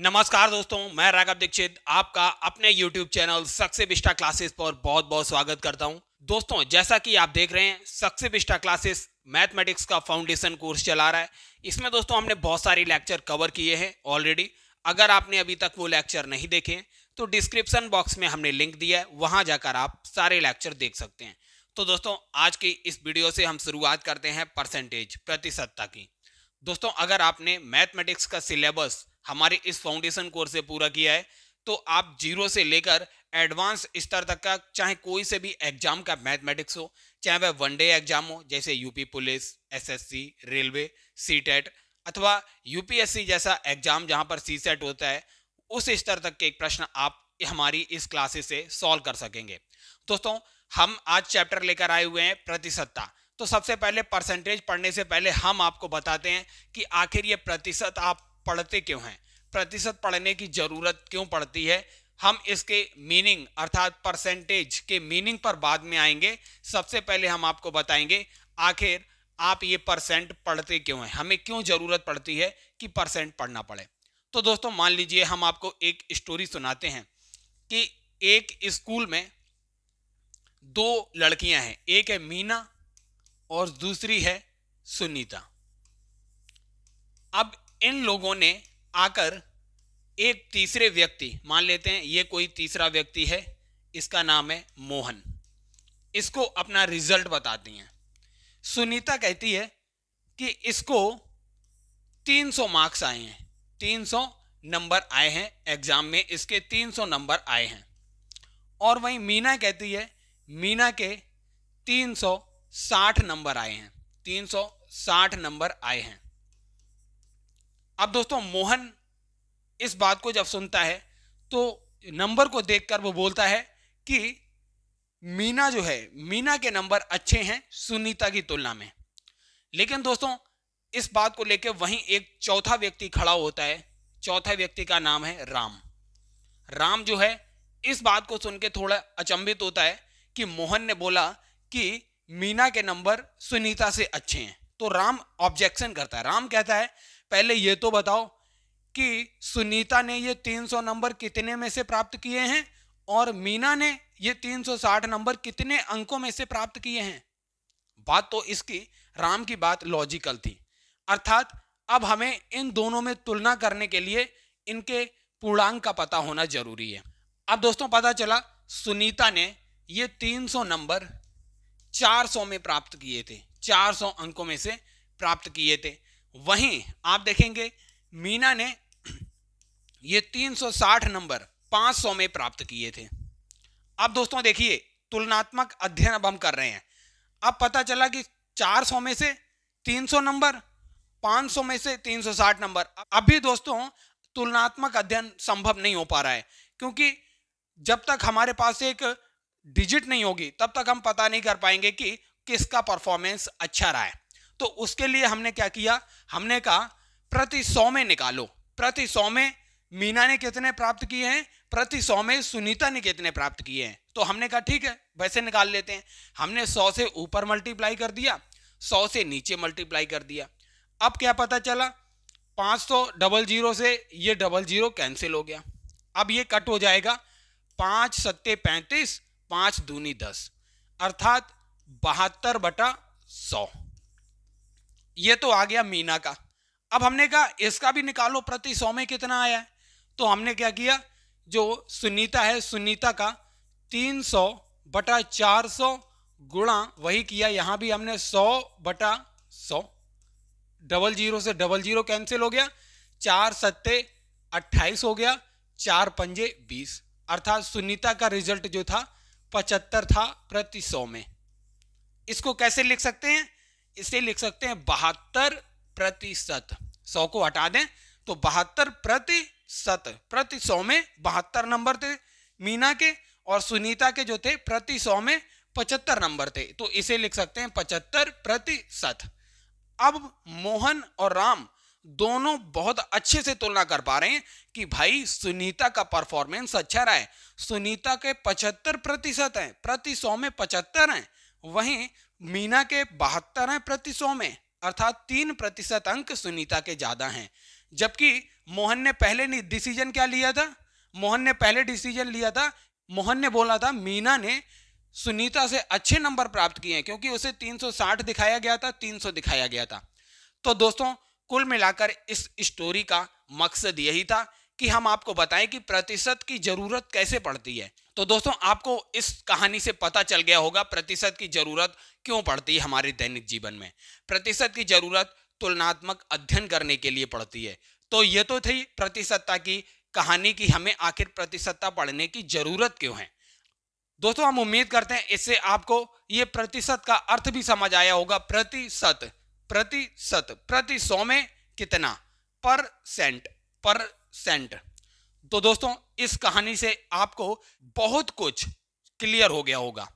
नमस्कार दोस्तों, मैं राघव दीक्षित आपका अपने YouTube channel success Vista classes पर बहुत बहुत स्वागत करता हूं। दोस्तों, जैसा कि आप देख रहे हैं, सक्सेस विस्टा क्लासेस मैथमेटिक्स का फाउंडेशन कोर्स चला रहा है। इसमें दोस्तों हमने बहुत सारी लेक्चर कवर किए हैं ऑलरेडी। अगर आपने अभी तक वो लेक्चर नहीं देखे हैं तो डिस्क्रिप्शन बॉक्स में हमने लिंक दिया है, वहां जाकर आप सारे लेक्चर देख सकते हैं। तो दोस्तों, आज की इस वीडियो से हम शुरुआत करते हैं परसेंटेज प्रतिशतता की। दोस्तों, अगर आपने मैथमेटिक्स का सिलेबस हमारे इस फाउंडेशन कोर्स से पूरा किया है तो आप जीरो से लेकर एडवांस स्तर तक का चाहे कोई से भी एग्जाम का मैथमेटिक्स हो, चाहे वह वनडे एग्जाम हो जैसे UP police, SSC, railway, CTET अथवा यूपीएससी जैसा एग्जाम जहां पर सीसेट होता है, उस स्तर तक के एक प्रश्न आप हमारी इस क्लासेस से सॉल्व कर सकेंगे। दोस्तों, हम आज चैप्टर लेकर आए हुए हैं प्रतिशतता। तो सबसे पहले परसेंटेज पढ़ने से पहले हम आपको बताते हैं कि आखिर ये प्रतिशत आप पढ़ते क्यों हैं, प्रतिशत पढ़ने की जरूरत क्यों पड़ती है। हम इसके मीनिंग अर्थात परसेंटेज के मीनिंग पर बाद में आएंगे। सबसे पहले हम आपको बताएंगे आखिर आप ये परसेंट पढ़ते क्यों हैं, हमें क्यों जरूरत पड़ती है कि परसेंट पढ़ना पड़े। तो दोस्तों, मान लीजिए हम आपको एक स्टोरी सुनाते हैं कि एक स्कूल में दो लड़कियां हैं, एक है मीना और दूसरी है सुनीता। अब इन लोगों ने आकर एक तीसरे व्यक्ति, मान लेते हैं ये कोई तीसरा व्यक्ति है, इसका नाम है मोहन, इसको अपना रिजल्ट बताती हैं। सुनीता कहती है कि इसको 300 मार्क्स आए हैं, 300 नंबर आए हैं एग्जाम में, इसके 300 नंबर आए हैं। और वहीं मीना कहती है मीना के 360 नंबर आए हैं, 360 नंबर आए हैं। अब दोस्तों, मोहन इस बात को जब सुनता है तो नंबर को देखकर वो बोलता है कि मीना जो है, मीना के नंबर अच्छे हैं सुनीता की तुलना में। लेकिन दोस्तों, इस बात को लेकर वहीं एक चौथा व्यक्ति खड़ा होता है। चौथा व्यक्ति का नाम है राम। राम जो है इस बात को सुन के थोड़ा अचंभित होता है कि मोहन ने बोला कि मीना के नंबर सुनीता से अच्छे हैं। तो राम ऑब्जेक्शन करता है। राम कहता है पहले ये तो बताओ कि सुनीता ने ये 300 नंबर कितने में से प्राप्त किए हैं और मीना ने ये 360 नंबर कितने अंकों में से प्राप्त किए हैं। बात तो इसकी, राम की बात लॉजिकल थी, अर्थात अब हमें इन दोनों में तुलना करने के लिए इनके पूर्णांक का पता होना जरूरी है। अब दोस्तों, पता चला सुनीता ने ये 300 नंबर 400 में प्राप्त किए थे, 400 अंकों में से प्राप्त किए थे। वहीं आप देखेंगे मीना ने ये 360 नंबर 500 में प्राप्त किए थे। अब दोस्तों देखिए, तुलनात्मक अध्ययन अब हम कर रहे हैं। अब पता चला कि 400 में से 300 नंबर, 500 में से 360 नंबर। अभी दोस्तों तुलनात्मक अध्ययन संभव नहीं हो पा रहा है, क्योंकि जब तक हमारे पास एक डिजिट नहीं होगी तब तक हम पता नहीं कर पाएंगे कि किसका परफॉर्मेंस अच्छा रहा है। तो उसके लिए हमने क्या किया, हमने कहा प्रति 100 में निकालो, प्रति 100 में मीना ने कितने प्राप्त किए हैं, प्रति 100 में सुनीता ने कितने प्राप्त किए हैं। तो हमने कहा ठीक है, वैसे निकाल लेते हैं। हमने 100 से ऊपर मल्टीप्लाई कर दिया, 100 से नीचे मल्टीप्लाई कर दिया। अब क्या पता चला, 500 डबल जीरो से ये डबल जीरो कैंसिल हो गया। अब ये कट हो जाएगा, 5 सत्ते 35, 5 दूनी 10, अर्थात 72/100। ये तो आ गया मीना का। अब हमने कहा इसका भी निकालो, प्रति 100 में कितना आया है। तो हमने क्या किया, जो सुनीता है, सुनीता का 300/400 गुणा वही किया, यहां भी हमने 100/100, डबल जीरो से डबल जीरो कैंसिल हो गया, 4 सत्ते 28 हो गया, 4 पंजे 20, अर्थात सुनीता का रिजल्ट जो था 75 था प्रति 100 में। इसको कैसे लिख सकते हैं, इसे लिख सकते हैं 72%। 100 को हटा दें तो 72%, प्रति 100 में 72 नंबर थे मीना के, और सुनीता के जो थे प्रति 100 में 75 नंबर थे। तो इसे लिख सकते हैं 75%। अब मोहन और राम दोनों बहुत अच्छे से तुलना कर पा रहे हैं कि भाई सुनीता का परफॉर्मेंस अच्छा रहा है, सुनीता के 75% है, प्रति 100 में 75 हैं, वहीं मीना के 72 हैं प्रति 100 में, अर्थात 3% अंक सुनीता के ज्यादा हैं। जबकि मोहन ने पहले डिसीजन क्या लिया था, मोहन ने पहले डिसीजन लिया था, मोहन ने बोला था मीना ने सुनीता से अच्छे नंबर प्राप्त किए हैं, क्योंकि उसे 360 दिखाया गया था, 300 दिखाया गया था। तो दोस्तों कुल मिलाकर इस स्टोरी का मकसद यही था कि हम आपको बताएं कि प्रतिशत की जरूरत कैसे पड़ती है। तो दोस्तों आपको इस कहानी से पता चल गया होगा प्रतिशत की जरूरत क्यों पड़ती है हमारे दैनिक जीवन में। प्रतिशत की जरूरत तुलनात्मक अध्ययन करने के लिए पड़ती है। तो ये तो थी प्रतिशतता की कहानी की हमें आखिर प्रतिशतता पढ़ने की जरूरत क्यों है। दोस्तों हम उम्मीद करते हैं इससे आपको ये प्रतिशत का अर्थ भी समझ आया होगा। प्रतिशत, प्रतिशत, प्रति 100 में कितना, परसेंट, परसेंट। तो दोस्तों इस कहानी से आपको बहुत कुछ क्लियर हो गया होगा।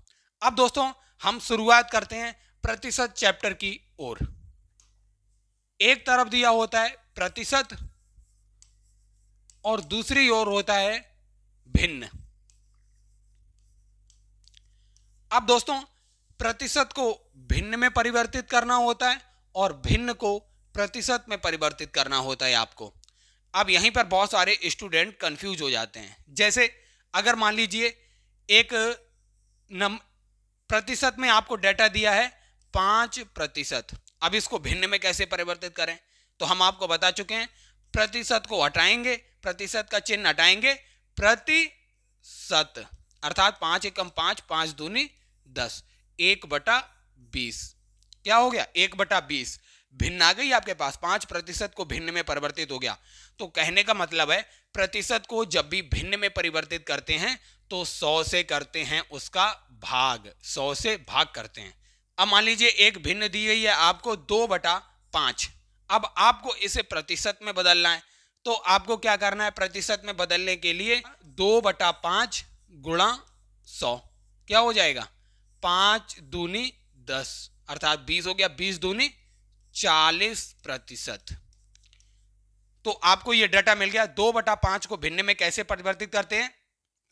अब दोस्तों हम शुरुआत करते हैं प्रतिशत चैप्टर की ओर। एक तरफ दिया होता है प्रतिशत और दूसरी ओर होता है भिन्न। अब दोस्तों प्रतिशत को भिन्न में परिवर्तित करना होता है और भिन्न को प्रतिशत में परिवर्तित करना होता है आपको। अब यहीं पर बहुत सारे स्टूडेंट कंफ्यूज हो जाते हैं। जैसे अगर मान लीजिए एक प्रतिशत में आपको डेटा दिया है 5%, अब इसको भिन्न में कैसे परिवर्तित करें, तो हम आपको बता चुके हैं प्रतिशत को हटाएंगे, प्रतिशत का चिन्ह हटाएंगे, प्रतिशत अर्थात 5 एकम 5, 5 दूनी 10, 1/20 क्या हो गया 1/20। भिन्न आ गई आपके पास, 5% को भिन्न में परिवर्तित हो गया। तो कहने का मतलब है प्रतिशत को जब भी भिन्न में परिवर्तित करते हैं तो 100 से करते हैं उसका भाग, 100 से भाग करते हैं। अब मान लीजिए एक भिन्न दी गई है आपको 2/5। अब आपको इसे प्रतिशत में बदलना है, तो आपको क्या करना है, प्रतिशत में बदलने के लिए 2/5 गुणा 100 क्या हो जाएगा 5 दूनी 10 अर्थात 20 हो गया, 20 दूनी 40%। तो आपको यह डाटा मिल गया। 2/5 को भिन्न में कैसे परिवर्तित करते हैं,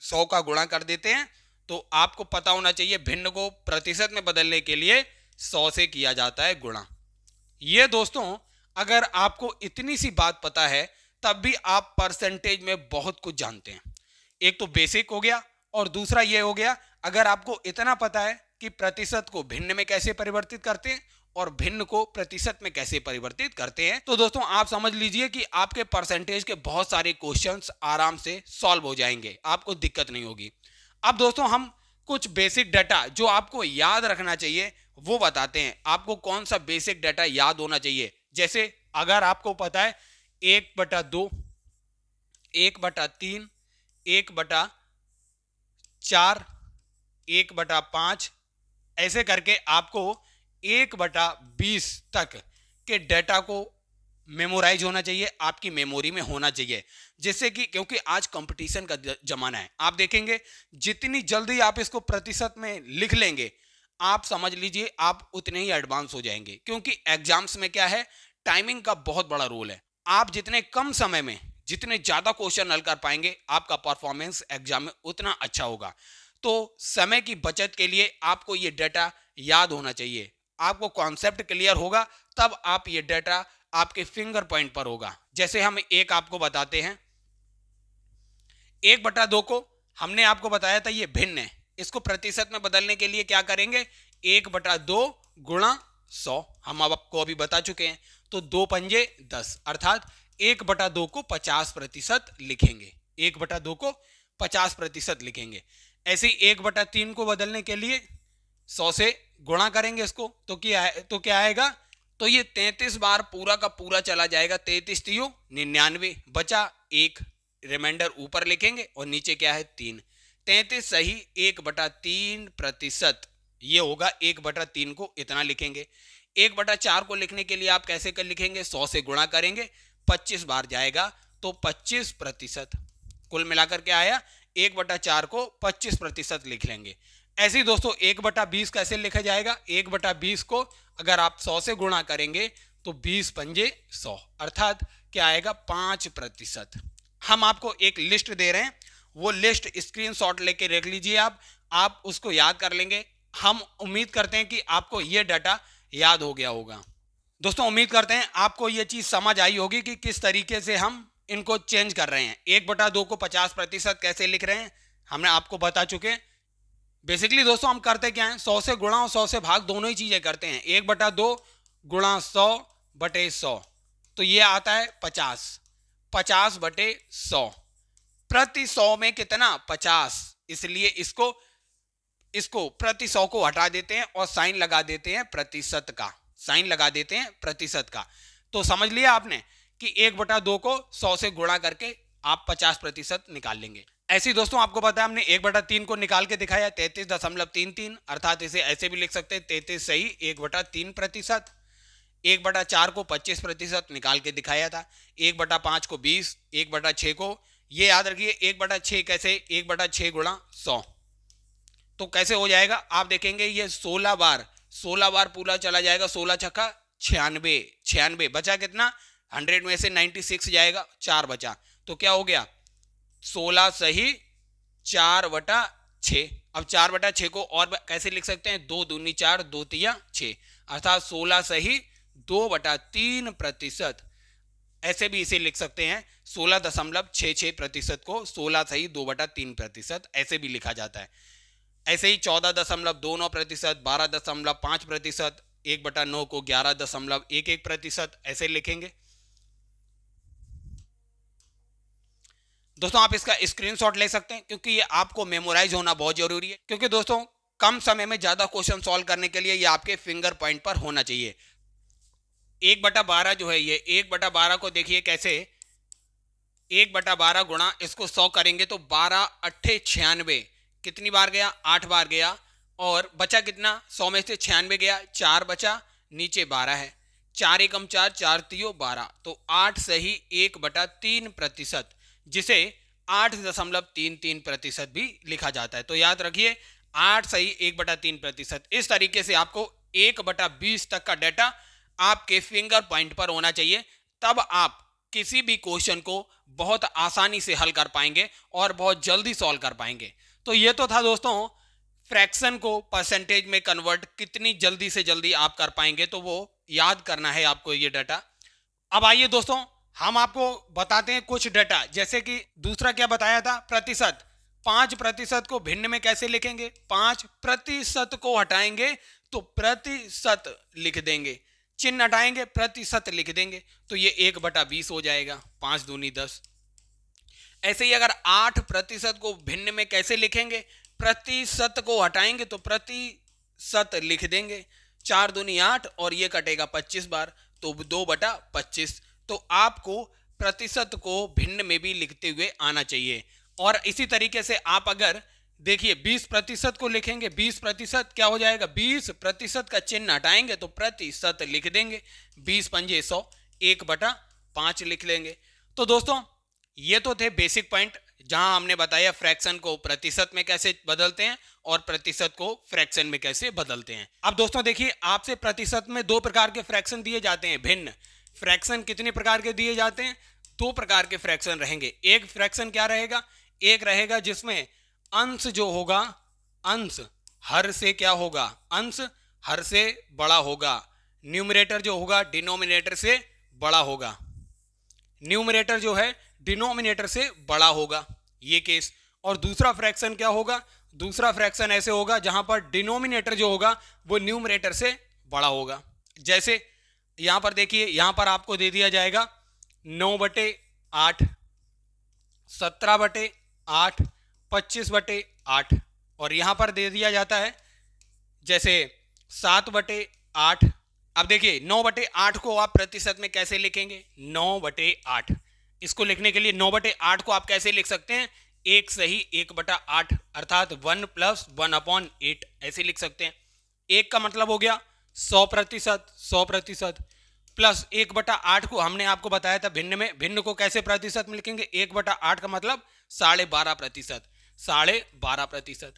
100 का गुणा कर देते हैं। तो आपको पता होना चाहिए भिन्न को प्रतिशत में बदलने के लिए 100 से किया जाता है गुणा। ये दोस्तों अगर आपको इतनी सी बात पता है तब भी आप परसेंटेज में बहुत कुछ जानते हैं। एक तो बेसिक हो गया और दूसरा ये हो गया अगर आपको इतना पता है कि प्रतिशत को भिन्न में कैसे परिवर्तित करते हैं और भिन्न को प्रतिशत में कैसे परिवर्तित करते हैं, तो दोस्तों आप समझ लीजिए कि आपके परसेंटेज के बहुत सारे क्वेश्चंस आराम से सॉल्व हो जाएंगे, आपको दिक्कत नहीं होगी। अब दोस्तों हम कुछ बेसिक डाटा जो आपको याद रखना चाहिए वो बताते हैं। आपको कौन सा बेसिक डाटा याद होना चाहिए, जैसे अगर आपको पता है 1/2, 1/3, 1/4, 1/5 ऐसे करके आपको 1/20 तक के डेटा को मेमोराइज होना चाहिए, आपकी मेमोरी में होना चाहिए, जिससे कि क्योंकि आज कंपटीशन का जमाना है, आप देखेंगे जितनी जल्दी आप इसको प्रतिशत में लिख लेंगे आप समझ लीजिए आप उतने ही एडवांस हो जाएंगे। क्योंकि एग्जाम्स में क्या है, टाइमिंग का बहुत बड़ा रोल है। आप जितने कम समय में जितने ज्यादा क्वेश्चन हल कर पाएंगे आपका परफॉर्मेंस एग्जाम में उतना अच्छा होगा। तो समय की बचत के लिए आपको ये डाटा याद होना चाहिए। आपको कॉन्सेप्ट क्लियर होगा तब आप ये डाटा आपके फिंगर पॉइंट पर होगा। जैसे हम एक आपको बताते हैं, 1/2 को हमने आपको बताया था ये भिन्न है, इसको प्रतिशत में बदलने के लिए क्या करेंगे 1/2 गुणा 100 हम आपको अभी बता चुके हैं। तो 2 पंजे 10 अर्थात 1/2 को 50% लिखेंगे, 1/2 को 50% लिखेंगे। ऐसे 1/3 को बदलने के लिए 100 से गुणा करेंगे इसको, तो क्या आएगा, तो ये 33 बार पूरा का पूरा चला जाएगा, 33 3 99 बचा 1 रिमाइंडर ऊपर लिखेंगे और नीचे क्या है 3, 33 सही 1/3% ये होगा। 1/3 को इतना लिखेंगे। 1/4 को लिखने के लिए आप कैसे कर लिखेंगे, 100 से गुणा करेंगे, 25 बार जाएगा तो 25%। कुल मिलाकर क्या आया 1/4 को 25% लिख लेंगे। ऐसे ही दोस्तों 1/20 कैसे लिखा जाएगा, 1/20 को अगर आप 100 से गुणा करेंगे तो 20 पंजे 100 अर्थात क्या आएगा 5%। हम आपको एक लिस्ट दे रहे हैं, वो लिस्ट स्क्रीनशॉट लेके रख लीजिए, आप उसको याद कर लेंगे। हम उम्मीद करते हैं कि आपको ये डाटा याद हो गया होगा। दोस्तों उम्मीद करते हैं आपको ये चीज समझ आई होगी कि किस तरीके से हम इनको चेंज कर रहे हैं। 1/2 को 50% कैसे लिख रहे हैं हमने आपको बता चुके। बेसिकली दोस्तों हम करते क्या है, 100 से गुणा और 100 से भाग दोनों ही चीजें करते हैं। 1/2 गुणा 100/100 तो ये आता है 50। 50/100 प्रति 100 में कितना 50, इसलिए इसको प्रति 100 को हटा देते हैं और साइन लगा देते हैं प्रतिशत का, साइन लगा देते हैं प्रतिशत का। तो समझ लिया आपने कि 1/2 को 100 से गुणा करके आप 50% निकाल लेंगे। ऐसे ही दोस्तों आपको पता है हमने 1/3 को निकाल के दिखाया 33.33, अर्थात इसे ऐसे भी लिख सकते हैं 33 सही 1/3%। 1/4 को 25% निकाल के दिखाया था। 1/5 को 20, 1/6 को ये याद रखिए 1/6 कैसे 1/6 गुणा 100 तो कैसे हो जाएगा आप देखेंगे ये 16 बार पूरा चला जाएगा। 16 छक्का 96 बचा कितना 100 में से 96 जाएगा 4 बचा तो क्या हो गया 16 सही 4/6। अब 4/6 को और कैसे लिख सकते हैं 2 दूनी 4 2 तिया 6 अर्थात 16 सही 2/3%। ऐसे भी इसे लिख सकते हैं 16.66% को 16 सही 2/3% ऐसे भी लिखा जाता है। ऐसे ही 14.29%, 12.5%, 1/9 को 11.11% ऐसे लिखेंगे। दोस्तों आप इसका स्क्रीनशॉट ले सकते हैं क्योंकि ये आपको मेमोराइज होना बहुत जरूरी है, क्योंकि दोस्तों कम समय में ज्यादा क्वेश्चन सॉल्व करने के लिए ये आपके फिंगर पॉइंट पर होना चाहिए। 1/12 जो है ये 1/12 को देखिए कैसे 1/12 गुणा इसको 100 करेंगे तो 12 8 96 कितनी बार गया 8 बार गया और बचा कितना 100 में से 96 गया 4 बचा नीचे 12 है 4 एकम 4 4 तियो 12 तो 8 सही 1/3% जिसे 8.33% भी लिखा जाता है। तो याद रखिए 8 सही 1/3%। इस तरीके से आपको 1/20 तक का डेटा आपके फिंगर पॉइंट पर होना चाहिए, तब आप किसी भी क्वेश्चन को बहुत आसानी से हल कर पाएंगे और बहुत जल्दी सॉल्व कर पाएंगे। तो ये तो था दोस्तों फ्रैक्शन को परसेंटेज में कन्वर्ट कितनी जल्दी से जल्दी आप कर पाएंगे, तो वो याद करना है आपको ये डाटा। अब आइए दोस्तों हम आपको बताते हैं कुछ डाटा, जैसे कि दूसरा क्या बताया था प्रतिशत। 5% को भिन्न में कैसे लिखेंगे 5% को हटाएंगे तो प्रतिशत लिख देंगे, चिन्ह हटाएंगे प्रतिशत लिख देंगे तो ये 1/20 हो जाएगा 5 दूनी 10। ऐसे ही अगर 8% को भिन्न में कैसे लिखेंगे प्रतिशत को हटाएंगे तो प्रतिशत लिख देंगे 4 दूनी 8 और ये कटेगा 25 बार तो 2/25। तो आपको प्रतिशत को भिन्न में भी लिखते हुए आना चाहिए। और इसी तरीके से आप अगर देखिए 20% को लिखेंगे 20% क्या हो जाएगा 20% का चिन्ह हटाएंगे तो प्रतिशत लिख देंगे 20 पंजे 100 1/5 लिख लेंगे। तो दोस्तों ये तो थे बेसिक पॉइंट जहां हमने बताया फ्रैक्शन को प्रतिशत में कैसे बदलते हैं और प्रतिशत को फ्रैक्शन में कैसे बदलते हैं। अब दोस्तों देखिए आपसे प्रतिशत में 2 प्रकार के फ्रैक्शन दिए जाते हैं। भिन्न फ्रैक्शन कितने प्रकार के दिए जाते हैं 2 प्रकार के फ्रैक्शन रहेंगे। एक फ्रैक्शन क्या रहेगा, एक रहेगा जिसमें अंश जो होगा अंश हर से क्या होगा अंश हर से बड़ा होगा, न्यूमरेटर जो होगा डिनोमिनेटर से बड़ा होगा, न्यूमरेटर जो है डिनोमिनेटर से बड़ा होगा ये केस। और दूसरा फ्रैक्शन क्या होगा, दूसरा फ्रैक्शन ऐसे होगा जहां पर डिनोमिनेटर जो होगा वो न्यूमरेटर से बड़ा होगा। जैसे यहां पर देखिए यहां पर आपको दे दिया जाएगा 9/8, 17/8, 25/8 और यहां पर दे दिया जाता है जैसे 7/8। अब देखिए 9/8 को आप प्रतिशत में कैसे लिखेंगे 9/8। इसको लिखने के लिए 9/8 को आप कैसे लिख सकते हैं 1 सही 1/8 अर्थात 1 + 1/8 ऐसे लिख सकते हैं। 1 का मतलब हो गया 100% प्लस 1/8 को हमने आपको बताया था भिन्न में, भिन्न को कैसे प्रतिशत में लिखेंगे 1/8 का मतलब 12.5%, 12.5%।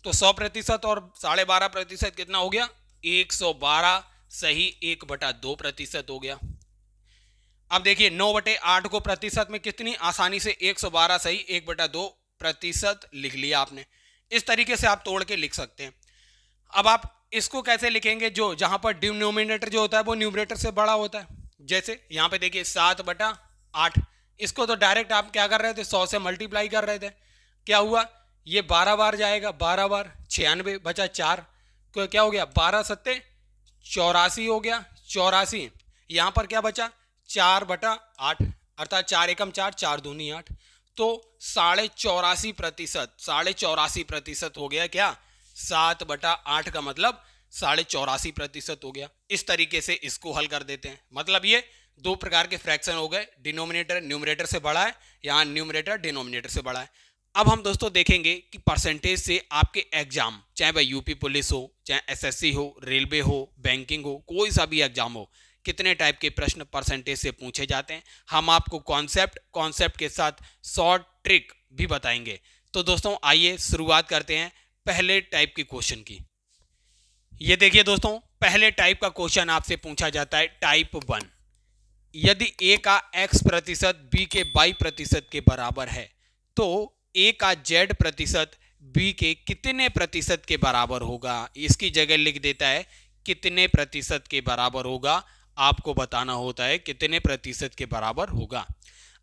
तो 100% और 12.5% कितना हो गया 112 सही 1/2% हो गया। अब देखिए 9/8 को प्रतिशत में कितनी आसानी से 112 सही 1/2% लिख लिया आपने। इस तरीके से आप तोड़ के लिख सकते हैं। अब आप इसको कैसे लिखेंगे, जो जहां पर डिनोमिनेटर जो होता है वो न्यूमरेटर से बड़ा होता है। जैसे यहां पे देखिए 7/8, इसको तो डायरेक्ट आप क्या कर रहे थे, 100 से मल्टीप्लाई कर रहे थे। क्या हुआ, ये 12 बार जाएगा, 12 बार 96 बचा 4, तो क्या हो गया 12 सत्ते 84 हो गया, 84। यहां पर क्या बचा 4/8, अर्थात 4 एकम 4, 4 दूनी 8, तो 84.5% हो गया क्या, 7/8 का मतलब 84.5% हो गया। इस तरीके से इसको हल कर देते हैं। मतलब ये दो प्रकार के फ्रैक्शन हो गए, डिनोमिनेटर न्यूमरेटर से बड़ा है, यहाँ न्यूमरेटर डिनोमिनेटर से बड़ा है। अब हम दोस्तों देखेंगे कि परसेंटेज से आपके एग्जाम, चाहे वह यूपी पुलिस हो, चाहे एसएससी हो, रेलवे हो, बैंकिंग हो, कोई सा भी एग्जाम हो, कितने टाइप के प्रश्न परसेंटेज से पूछे जाते हैं। हम आपको कॉन्सेप्ट के साथ शॉर्ट ट्रिक भी बताएंगे। तो दोस्तों आइए शुरुआत करते हैं पहले टाइप के क्वेश्चन की। ये देखिए दोस्तों, पहले टाइप का क्वेश्चन आपसे पूछा जाता है टाइप 1। यदि a का x% b के y% के बराबर है तो a का z% b के कितने प्रतिशत के बराबर होगा। इसकी जगह लिख देता है कितने प्रतिशत के बराबर होगा, आपको बताना होता है कितने प्रतिशत के बराबर होगा।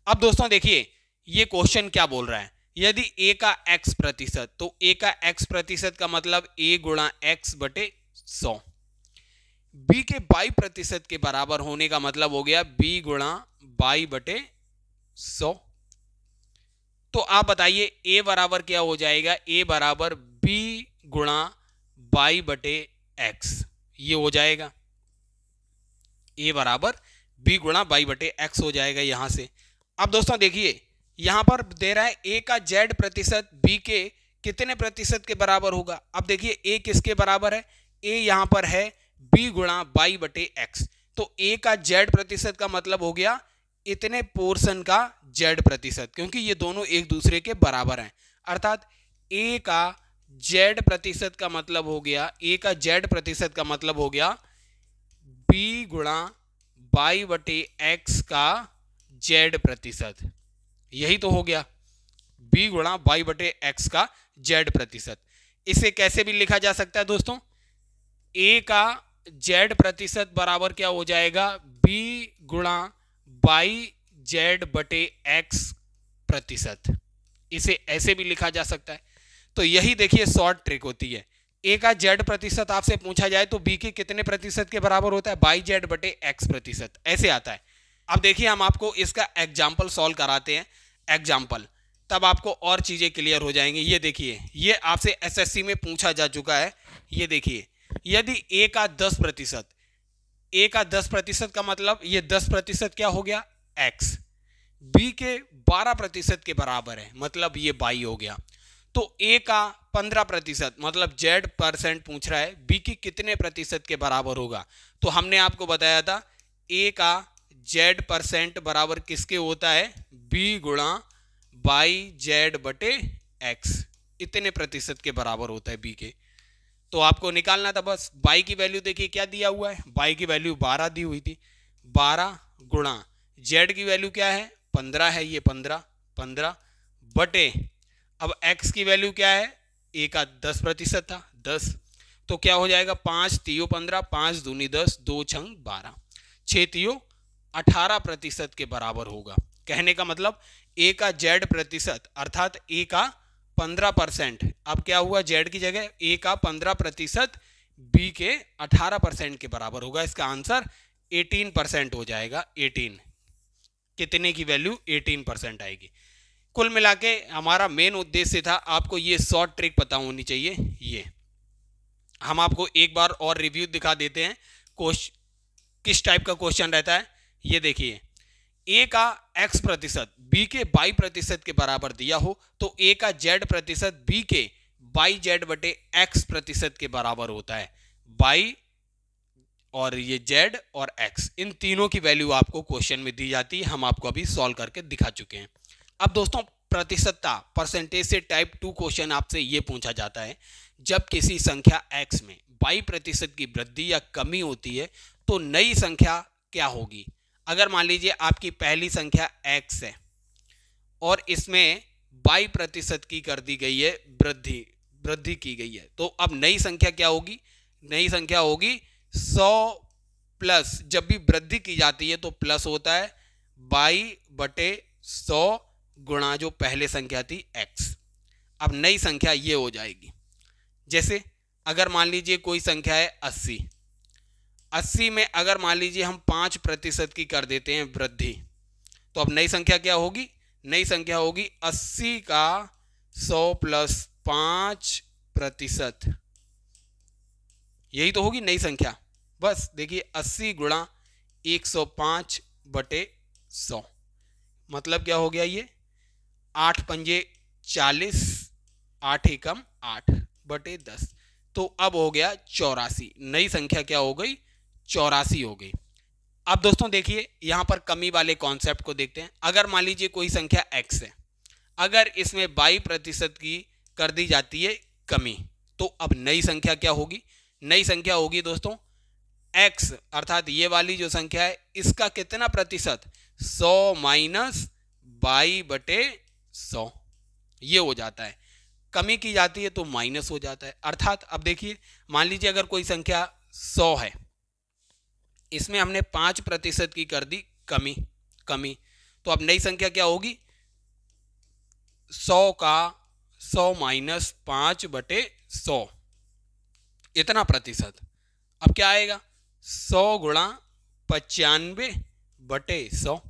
अब दोस्तों देखिए ये क्वेश्चन क्या बोल रहा है, यदि a का x%, तो a का x% का मतलब a गुणा x/100, b के y% के बराबर होने का मतलब हो गया b गुणा y/100। तो आप बताइए a बराबर क्या हो जाएगा, a बराबर b गुणा y/x, ये हो जाएगा a बराबर b गुणा y/x हो जाएगा यहां से। अब दोस्तों देखिए यहां पर दे रहा है a का z% b के कितने प्रतिशत के बराबर होगा। अब देखिए a किसके बराबर है, a यहां पर है b गुणा y/x, तो a का z% का मतलब हो गया इतने पोर्शन का z%, क्योंकि ये दोनों एक दूसरे के बराबर हैं। अर्थात a का z% का मतलब हो गया, a का z% का मतलब हो गया b गुणा y/x का z%, यही तो हो गया b गुणा y/x का z%। इसे कैसे भी लिखा जा सकता है दोस्तों, a का z% बराबर क्या हो जाएगा, b गुणा y/x%, इसे ऐसे भी लिखा जा सकता है। तो यही देखिए शॉर्ट ट्रिक होती है। a का z% आपसे पूछा जाए तो b के कितने प्रतिशत के बराबर होता है, yz/x%, ऐसे आता है। अब देखिए हम आपको इसका एग्जाम्पल सॉल्व कराते हैं, एग्जाम्पल, तब आपको और चीजें क्लियर हो जाएंगी। ये देखिए ये आपसे एसएससी में पूछा जा चुका है। ये देखिए यदि a का 10%, a का 10% का मतलब ये 10% क्या हो गया x, b के 12% के बराबर है, मतलब ये y हो गया। तो a का 15% मतलब z% पूछ रहा है, b की कितने प्रतिशत के बराबर होगा। तो हमने आपको बताया था a का z% बराबर किसके होता है, b गुणा yz/x, इतने प्रतिशत के बराबर होता है b के। तो आपको निकालना था बस। y की वैल्यू देखिए क्या दिया हुआ है, y की वैल्यू 12 दी हुई थी, 12 गुणा z की वैल्यू क्या है 15 है, ये 15 बटे, अब x की वैल्यू क्या है, a का 10% था 10, तो क्या हो जाएगा 5 3 15, 5 दूनी 10, 2 छंग 12, 6 3 18% के बराबर होगा। कहने का मतलब a का z% अर्थात a का 15%, अब क्या हुआ z की जगह a का 15% b के 18% के बराबर होगा। इसका आंसर 18% हो जाएगा। 18 कितने की वैल्यू 18% आएगी। कुल मिला के हमारा मेन उद्देश्य था आपको ये शॉर्ट ट्रिक पता होनी चाहिए। ये हम आपको एक बार और रिव्यू दिखा देते हैं किस टाइप का क्वेश्चन रहता है। ये देखिए a का x% b के y% के बराबर दिया हो तो a का z% b के yz/x% के बराबर होता है। y और ये z और x, इन तीनों की वैल्यू आपको क्वेश्चन में दी जाती है, हम आपको अभी सॉल्व करके दिखा चुके हैं। अब दोस्तों प्रतिशतता परसेंटेज से टाइप 2 क्वेश्चन आपसे ये पूछा जाता है, जब किसी संख्या x में y% की वृद्धि या कमी होती है तो नई संख्या क्या होगी। अगर मान लीजिए आपकी पहली संख्या x है और इसमें y% की कर दी गई है वृद्धि की गई है, तो अब नई संख्या क्या होगी, नई संख्या होगी 100 प्लस, जब भी वृद्धि की जाती है तो प्लस होता है 22/100 गुणा जो पहले संख्या थी x। अब नई संख्या ये हो जाएगी, जैसे अगर मान लीजिए कोई संख्या है 80, 80 में अगर मान लीजिए हम 5% की कर देते हैं वृद्धि, तो अब नई संख्या क्या होगी? नई संख्या होगी 80 का 100 प्लस 5%, यही तो होगी नई संख्या। बस देखिए 80 गुणा 105/100, मतलब क्या हो गया ये 8 पंजे 40, 8 एकम 8/10, तो अब हो गया 84। नई संख्या क्या हो गई? 84 हो गई। अब दोस्तों देखिए यहां पर कमी वाले कॉन्सेप्ट को देखते हैं। अगर मान लीजिए कोई संख्या x है, अगर इसमें 22% की कर दी जाती है कमी, तो अब नई संख्या क्या होगी? नई संख्या होगी दोस्तों x, अर्थात ये वाली जो संख्या है इसका कितना प्रतिशत? 100 माइनस 22/100, ये हो जाता है। कमी की जाती है तो माइनस हो जाता है। अर्थात अब देखिए मान लीजिए अगर कोई संख्या 100 है, इसमें हमने 5% की कर दी कमी, तो अब नई संख्या क्या होगी? 100 का 100 माइनस 5/100, इतना प्रतिशत। अब क्या आएगा? 100 गुणा 95/100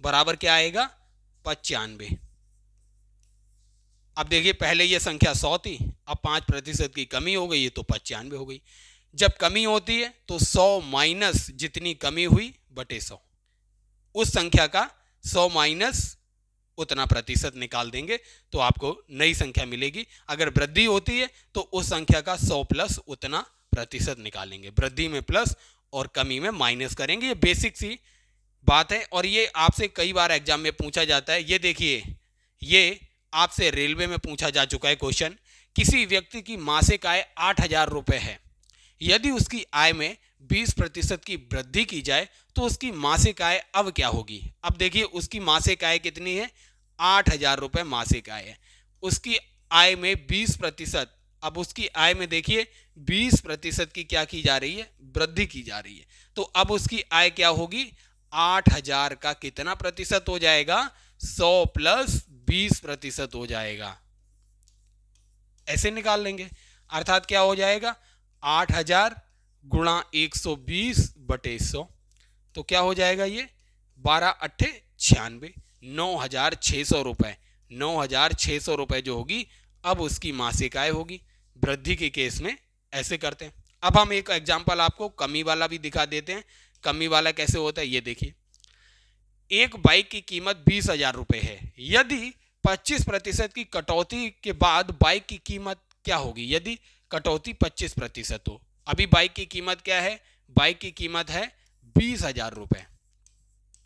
बराबर क्या आएगा? 95। अब देखिए पहले ये संख्या 100 थी, अब 5% की कमी हो गई है तो 95 हो गई। जब कमी होती है तो 100 माइनस जितनी कमी हुई बटे 100, उस संख्या का 100 माइनस उतना प्रतिशत निकाल देंगे तो आपको नई संख्या मिलेगी। अगर वृद्धि होती है तो उस संख्या का 100 प्लस उतना प्रतिशत निकालेंगे, वृद्धि में प्लस और कमी में माइनस करेंगे। ये बेसिक सी बात है और ये आपसे कई बार एग्जाम में पूछा जाता है। ये देखिए ये आपसे रेलवे में पूछा जा चुका है क्वेश्चन। किसी व्यक्ति की मासिक आय 8,000 रुपए है, यदि उसकी आय में 20% की वृद्धि की जाए तो उसकी मासिक आय अब क्या होगी? अब देखिए उसकी मासिक आय कितनी है? 8,000 रुपए मासिक आय है, उसकी आय में 20%, अब उसकी आय में देखिए 20% की क्या की जा रही है? वृद्धि की जा रही है। तो अब उसकी आय क्या होगी? 8,000 का कितना प्रतिशत हो जाएगा? 100 प्लस 20% हो जाएगा। ऐसे निकाल लेंगे, अर्थात क्या हो जाएगा? 8,000 गुणा 120/100, तो क्या हो जाएगा ये? 12×8 = 96, 9,600 रुपए। 9,600 रुपए जो होगी अब उसकी मासिक आय होगी। वृद्धि के केस में ऐसे करते हैं। अब हम एक एग्जांपल आपको कमी वाला भी दिखा देते हैं। कमी वाला कैसे होता है ये देखिए। एक बाइक की कीमत 20,000 रुपए है, यदि 25% की कटौती के बाद बाइक की कीमत क्या होगी? यदि कटौती 25% हो। अभी बाइक की कीमत क्या है? बाइक की कीमत है 20,000 रुपए,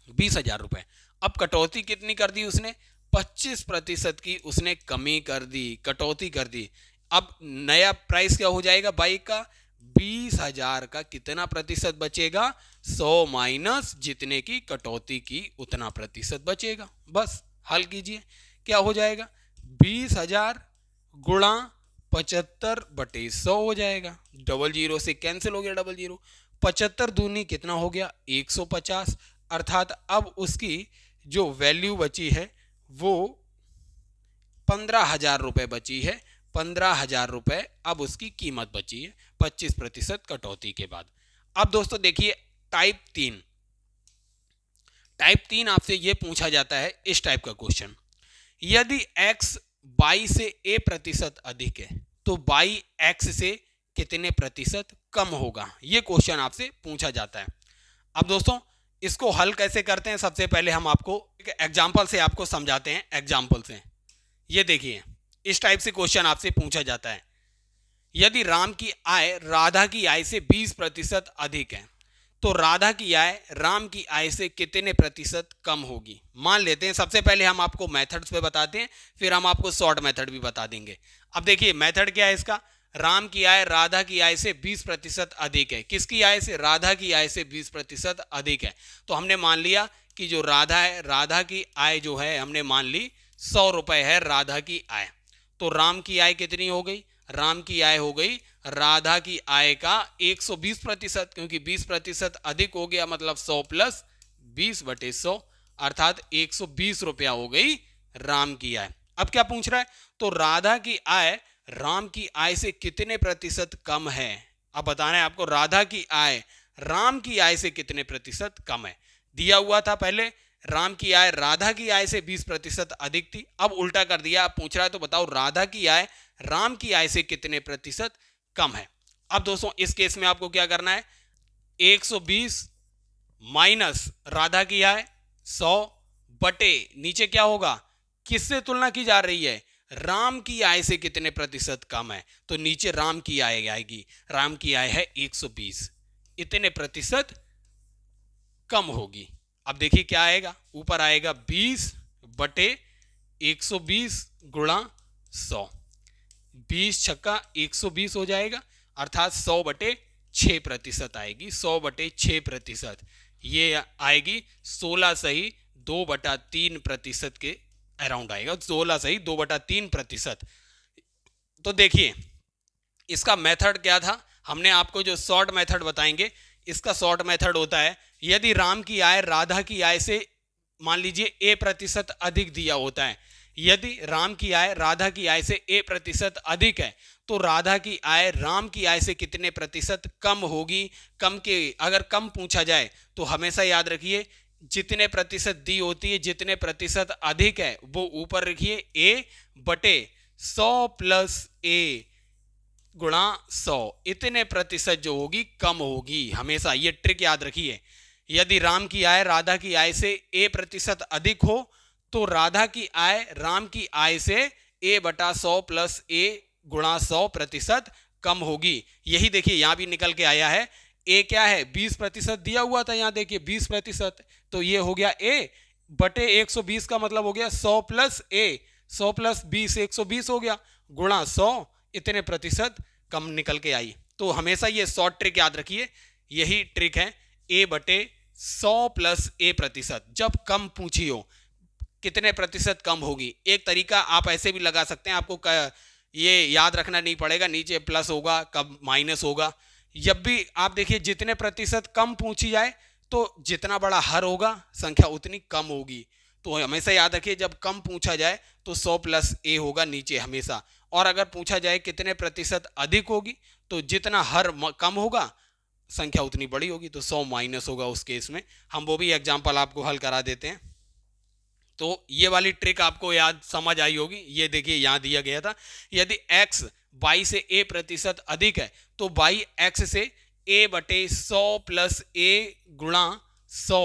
20,000 रुपए। अब कटौती कितनी कर दी उसने? 25% की उसने कमी कर दी, कटौती कर दी। अब नया प्राइस क्या हो जाएगा बाइक का? 20,000 का कितना प्रतिशत बचेगा? 100 माइनस जितने की कटौती की उतना प्रतिशत बचेगा। बस हल कीजिए, क्या हो जाएगा? 20,000 गुणा 75/100 हो जाएगा। 00 से कैंसिल हो गया 00। 75 दूनी कितना हो गया? 150। अर्थात अब उसकी जो वैल्यू बची है वो 15,000 रुपए बची है। 15,000 रुपए अब उसकी कीमत बची है 25% कटौती के बाद। अब दोस्तों देखिए टाइप 3 आपसे यह पूछा जाता है इस टाइप का क्वेश्चन। यदि x y से a% अधिक है तो y x से कितने प्रतिशत कम होगा? ये क्वेश्चन आपसे पूछा जाता है। अब दोस्तों इसको हल कैसे करते हैं? सबसे पहले हम आपको एक एग्जाम्पल से आपको समझाते हैं। एग्जाम्पल से ये देखिए, इस टाइप से क्वेश्चन आपसे पूछा जाता है। यदि राम की आय राधा की आय से 20% अधिक है तो राधा की आय राम की आय से कितने प्रतिशत कम होगी? मान लेते हैं, सबसे पहले हम आपको मेथड्स पे बताते हैं, फिर हम आपको शॉर्ट मेथड भी बता देंगे। अब देखिए मेथड क्या है इसका। राम की आय राधा की आय से 20% अधिक है। किसकी आय से? राधा की आय से 20% अधिक है। तो हमने मान लिया कि जो राधा है, राधा की आय जो है हमने मान ली 100 रुपए है राधा की आय। तो राम की आय कितनी हो गई? राम की आय हो गई राधा की आय का 120%, क्योंकि 20% अधिक हो गया, मतलब 100 प्लस 20/100, अर्थात 120 रुपया हो गई राम की आय। अब क्या पूछ रहा है, तो राधा की आय राम की आय से कितने प्रतिशत कम है। अब बताना है आपको राधा की आय राम की आय से कितने प्रतिशत कम है। दिया हुआ था पहले राम की आय राधा की आय से 20% अधिक थी, अब उल्टा कर दिया, अब पूछ रहा है तो बताओ राधा की आय राम की आय से कितने प्रतिशत कम है। अब दोस्तों इस केस में आपको क्या करना है, 120 माइनस राधा की आय 100 बटे नीचे क्या होगा, किससे तुलना की जा रही है, राम की आय से कितने प्रतिशत कम है, तो नीचे राम की आय आएगी, राम की आय है 120, इतने प्रतिशत कम होगी। अब देखिए क्या आएगा, ऊपर आएगा 20 बटे 120 गुणा 100, 20 छक्का 120 हो जाएगा, अर्थात 100 बटे 6% आएगी, 100 बटे 6%, ये आएगी 16 सही 2/3% के अराउंड आएगा, 16 सही 2/3%। तो देखिए इसका मेथड क्या था, हमने आपको जो शॉर्ट मेथड बताएंगे, इसका शॉर्ट मेथड होता है, यदि राम की आय राधा की आय से मान लीजिए A% अधिक दिया होता है, यदि राम की आय राधा की आय से A% अधिक है, तो राधा की आय राम की आय से कितने प्रतिशत कम होगी। कम के अगर कम पूछा जाए तो हमेशा याद रखिए जितने प्रतिशत दी होती है, जितने प्रतिशत अधिक है वो ऊपर रखिए A बटे 100 प्लस A गुणा 100, इतने प्रतिशत जो होगी कम होगी। हमेशा ये ट्रिक याद रखिए, यदि राम की आय राधा की आय से A% अधिक हो तो राधा की आय राम की आय से A/100 प्लस A गुणा 100% कम होगी। यही देखिए यहां भी निकल के आया है, A क्या है 20% दिया हुआ था, यहां देखिए 20%, तो ये हो गया A बटे 120 का मतलब हो गया 100 प्लस A, 100 प्लस 20 120 हो गया, गुणा 100, इतने प्रतिशत कम निकल के आई। तो हमेशा ये शॉर्ट ट्रिक याद रखिए, यही ट्रिक है A बटे 100 प्लस A%, जब कम पूछी हो कितने प्रतिशत कम होगी। एक तरीका आप ऐसे भी लगा सकते हैं, आपको ये याद रखना नहीं पड़ेगा, नीचे प्लस होगा कब माइनस होगा। जब भी आप देखिए जितने प्रतिशत कम पूछी जाए तो जितना बड़ा हर होगा संख्या उतनी कम होगी। तो हमेशा याद रखिए जब कम पूछा जाए तो 100 प्लस A होगा नीचे हमेशा, और अगर पूछा जाए कितने प्रतिशत अधिक होगी तो जितना हर कम होगा संख्या उतनी बड़ी होगी, तो 100 माइनस होगा उस केस में। हम वो भी एग्जाम्पल आपको हल करा देते हैं। तो ये वाली ट्रिक आपको याद समझ आई होगी। ये देखिए यहां दिया गया था, यदि x y से A% अधिक है तो y x से A बटे 100 प्लस A गुणा 100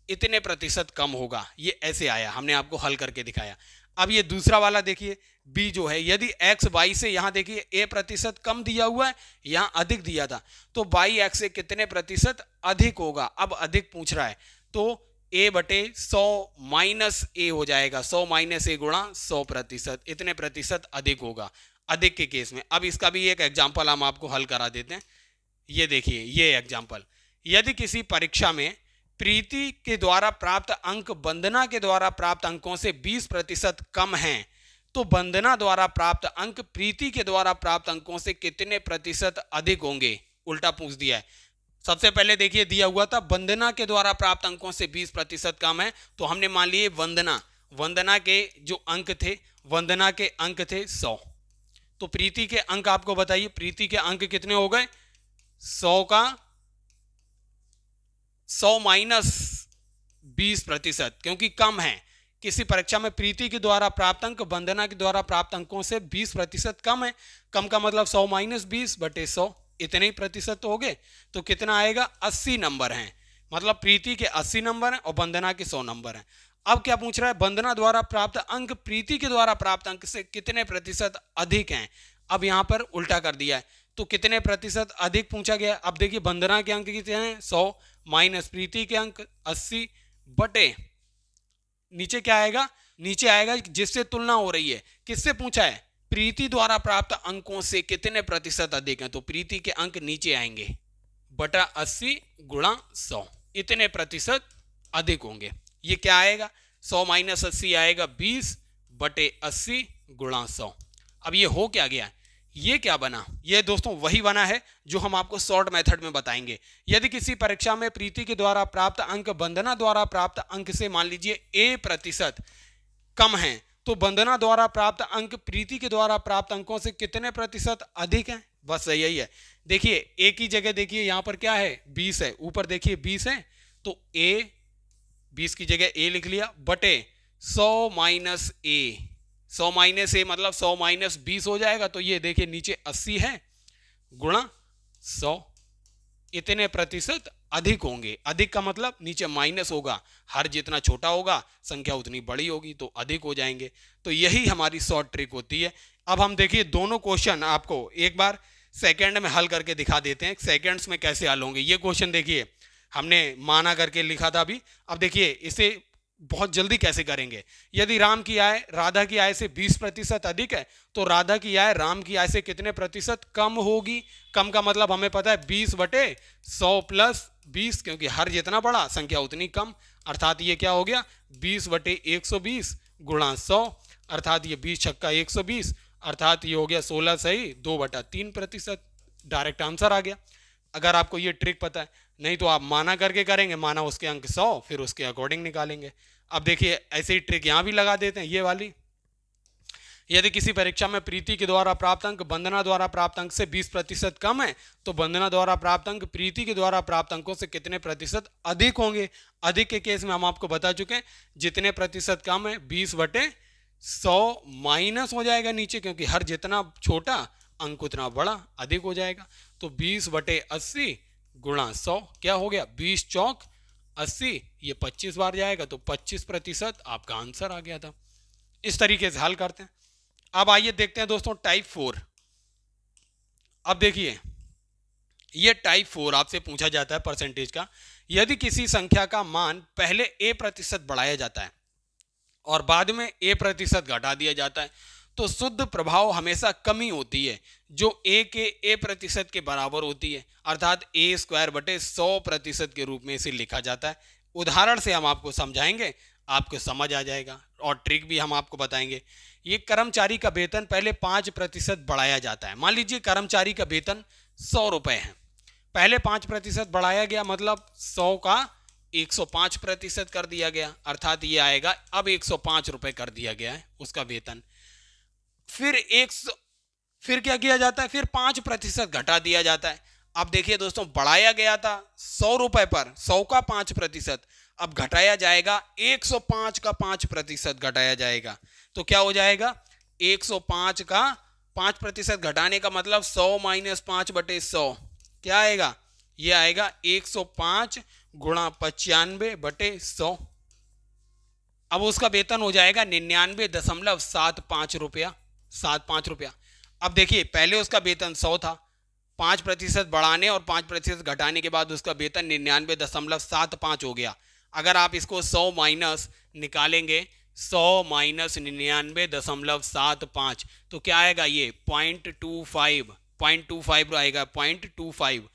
इतने प्रतिशत कम होगा। ये ऐसे आया, हमने आपको हल करके दिखाया। अब ये दूसरा वाला देखिए B जो है, यदि x y से यहां देखिए A% कम दिया हुआ है, यहां अधिक दिया था, तो y x से कितने प्रतिशत अधिक होगा। अब अधिक पूछ रहा है तो A बटे 100 माइनस A हो जाएगा, 100 माइनस A गुणा 100%, इतने प्रतिशत अधिक होगा अधिक के केस में। अब इसका भी एक एग्जाम्पल हम आपको हल करा देते हैं। ये देखिए ये एग्जाम्पल, यदि किसी परीक्षा में प्रीति के द्वारा प्राप्त अंक वंदना के द्वारा प्राप्त अंकों से 20% कम हैं, तो वंदना द्वारा प्राप्त अंक प्रीति के द्वारा प्राप्त अंकों से कितने प्रतिशत अधिक होंगे। उल्टा पूछ दिया है। सबसे पहले देखिए दिया हुआ था वंदना के द्वारा प्राप्त अंकों से 20% कम है, तो हमने मान लिए वंदना के जो अंक थे, वंदना के अंक थे 100, तो प्रीति के अंक आपको बताइए, प्रीति के अंक कितने हो गए, 100 का 100 माइनस 20%, क्योंकि कम है। किसी परीक्षा में प्रीति के द्वारा प्राप्त अंक वंदना के द्वारा प्राप्त अंकों से 20% कम है। कम का मतलब 100 माइनस 20 बटे 100, इतने ही प्रतिशत हो गए, तो कितना आएगा 80 नंबर हैं। मतलब प्रीति के 80 नंबर हैं और वंदना के 100 नंबर हैं। अब क्या पूछ रहा है, वंदना द्वारा प्राप्त अंक प्रीति के द्वारा प्राप्त अंक से कितने प्रतिशत अधिक हैं। अब यहां पर उल्टा कर दिया है, तो कितने प्रतिशत अधिक पूछा गया। अब देखिए वंदना के अंक कितने हैं 100 माइनस प्रीति के अंक 80 बटे नीचे क्या आएगा, नीचे आएगा जिससे तुलना हो रही है, किससे पूछा है, प्रीति द्वारा प्राप्त अंकों से कितने प्रतिशत अधिक हैं, तो प्रीति के अंक नीचे आएंगे बटा 80 गुणा 100, इतने प्रतिशत अधिक होंगे। ये क्या आएगा 100 माइनस 80 आएगा 20 बटे 80 गुणा 100। अब ये हो क्या गया, ये क्या बना, ये दोस्तों वही बना है जो हम आपको शॉर्ट मेथड में बताएंगे। यदि किसी परीक्षा में प्रीति के द्वारा प्राप्त अंक वंदना द्वारा प्राप्त अंक से मान लीजिए a% कम है, तो वंदना द्वारा प्राप्त अंक प्रीति के द्वारा प्राप्त अंकों से कितने प्रतिशत अधिक हैं। बस यही है। देखिए a की जगह देखिए यहां पर क्या है 20 है, ऊपर देखिए 20 है, तो a 20 की जगह a लिख लिया बटे 100 माइनस a, 100 माइनस a मतलब 100 माइनस 20 हो जाएगा। तो ये देखिए नीचे 80 है गुणा 100, इतने प्रतिशत अधिक होंगे। अधिक का मतलब नीचे माइनस होगा, हर जितना छोटा होगा संख्या उतनी बड़ी होगी, तो अधिक हो जाएंगे। तो यही हमारी शॉर्ट ट्रिक होती है। अब हम देखिए दोनों क्वेश्चन आपको एक बार सेकंड में हल करके दिखा देते हैं, सेकंड्स में कैसे हल होंगे। ये क्वेश्चन देखिए हमने माना करके लिखा था अभी, अब देखिए इसे बहुत जल्दी कैसे करेंगे। यदि राम की आय राधा की आय से 20% अधिक है, तो राधा की आय राम की आय से कितने प्रतिशत कम होगी। कम का मतलब हमें पता है 20/100 प्लस 20, क्योंकि हर जितना बड़ा संख्या उतनी कम, अर्थात ये क्या हो गया 20/120 गुणा 100, अर्थात ये 20 छक्का 120, अर्थात ये हो गया 16 सही 2/3%। डायरेक्ट आंसर आ गया अगर आपको ये ट्रिक पता है। नहीं तो आप माना करके करेंगे, माना उसके अंक 100 फिर उसके अकॉर्डिंग निकालेंगे। अब देखिए ऐसे ही ट्रिक यहां भी लगा देते हैं ये वाली। यदि किसी परीक्षा में प्रीति के द्वारा प्राप्त अंक वंदना द्वारा प्राप्त अंक से 20% कम है, तो वंदना द्वारा प्राप्त अंक प्रीति के द्वारा प्राप्त अंकों से कितने प्रतिशत अधिक होंगे। अधिक के केस में हम आपको बता चुके हैं जितने प्रतिशत कम है 20/100 माइनस हो जाएगा नीचे, क्योंकि हर जितना छोटा अंक उतना बड़ा अधिक हो जाएगा। तो 20/80 गुणा 100 क्या हो गया 20 चौक 80, ये 25 बार जाएगा, तो 25% आपका आंसर आ गया था। इस तरीके से हल करते हैं। अब आइए देखते हैं दोस्तों टाइप 4। अब देखिए ये टाइप 4 आपसे पूछा जाता है परसेंटेज का। यदि किसी संख्या का मान पहले a% बढ़ाया जाता है और बाद में a% घटा दिया जाता है, तो शुद्ध प्रभाव हमेशा कमी होती है जो a के a% के बराबर होती है, अर्थात a²/100% के रूप में इसे लिखा जाता है। उदाहरण से हम आपको समझाएंगे, आपको समझ आ जाएगा, और ट्रिक भी हम आपको बताएंगे। ये कर्मचारी का वेतन पहले 5% बढ़ाया जाता है। मान लीजिए कर्मचारी का वेतन 100 रुपए है, पहले 5% बढ़ाया गया, मतलब 100 का 105% कर दिया गया, अर्थात ये आएगा अब 105 रुपए कर दिया गया है उसका वेतन। फिर क्या किया जाता है, फिर 5% घटा दिया जाता है। अब देखिए दोस्तों बढ़ाया गया था 100 रुपए पर, 100 का 5%, अब घटाया जाएगा 105 का 5% घटाया जाएगा। तो क्या हो जाएगा 105 का 5% घटाने का मतलब 100 माइनस 5/100 क्या आएगा, ये आएगा 105 गुणा 95/100। अब उसका वेतन हो जाएगा 99.75 रुपया, 75 रुपया। अब देखिए पहले उसका वेतन 100 था, 5% बढ़ाने और 5% घटाने के बाद उसका वेतन 99.75 हो गया। अगर आप इसको 100 माइनस निकालेंगे, 100 माइनस 99.75, तो क्या आएगा ये 0.25 आएगा, 0.25।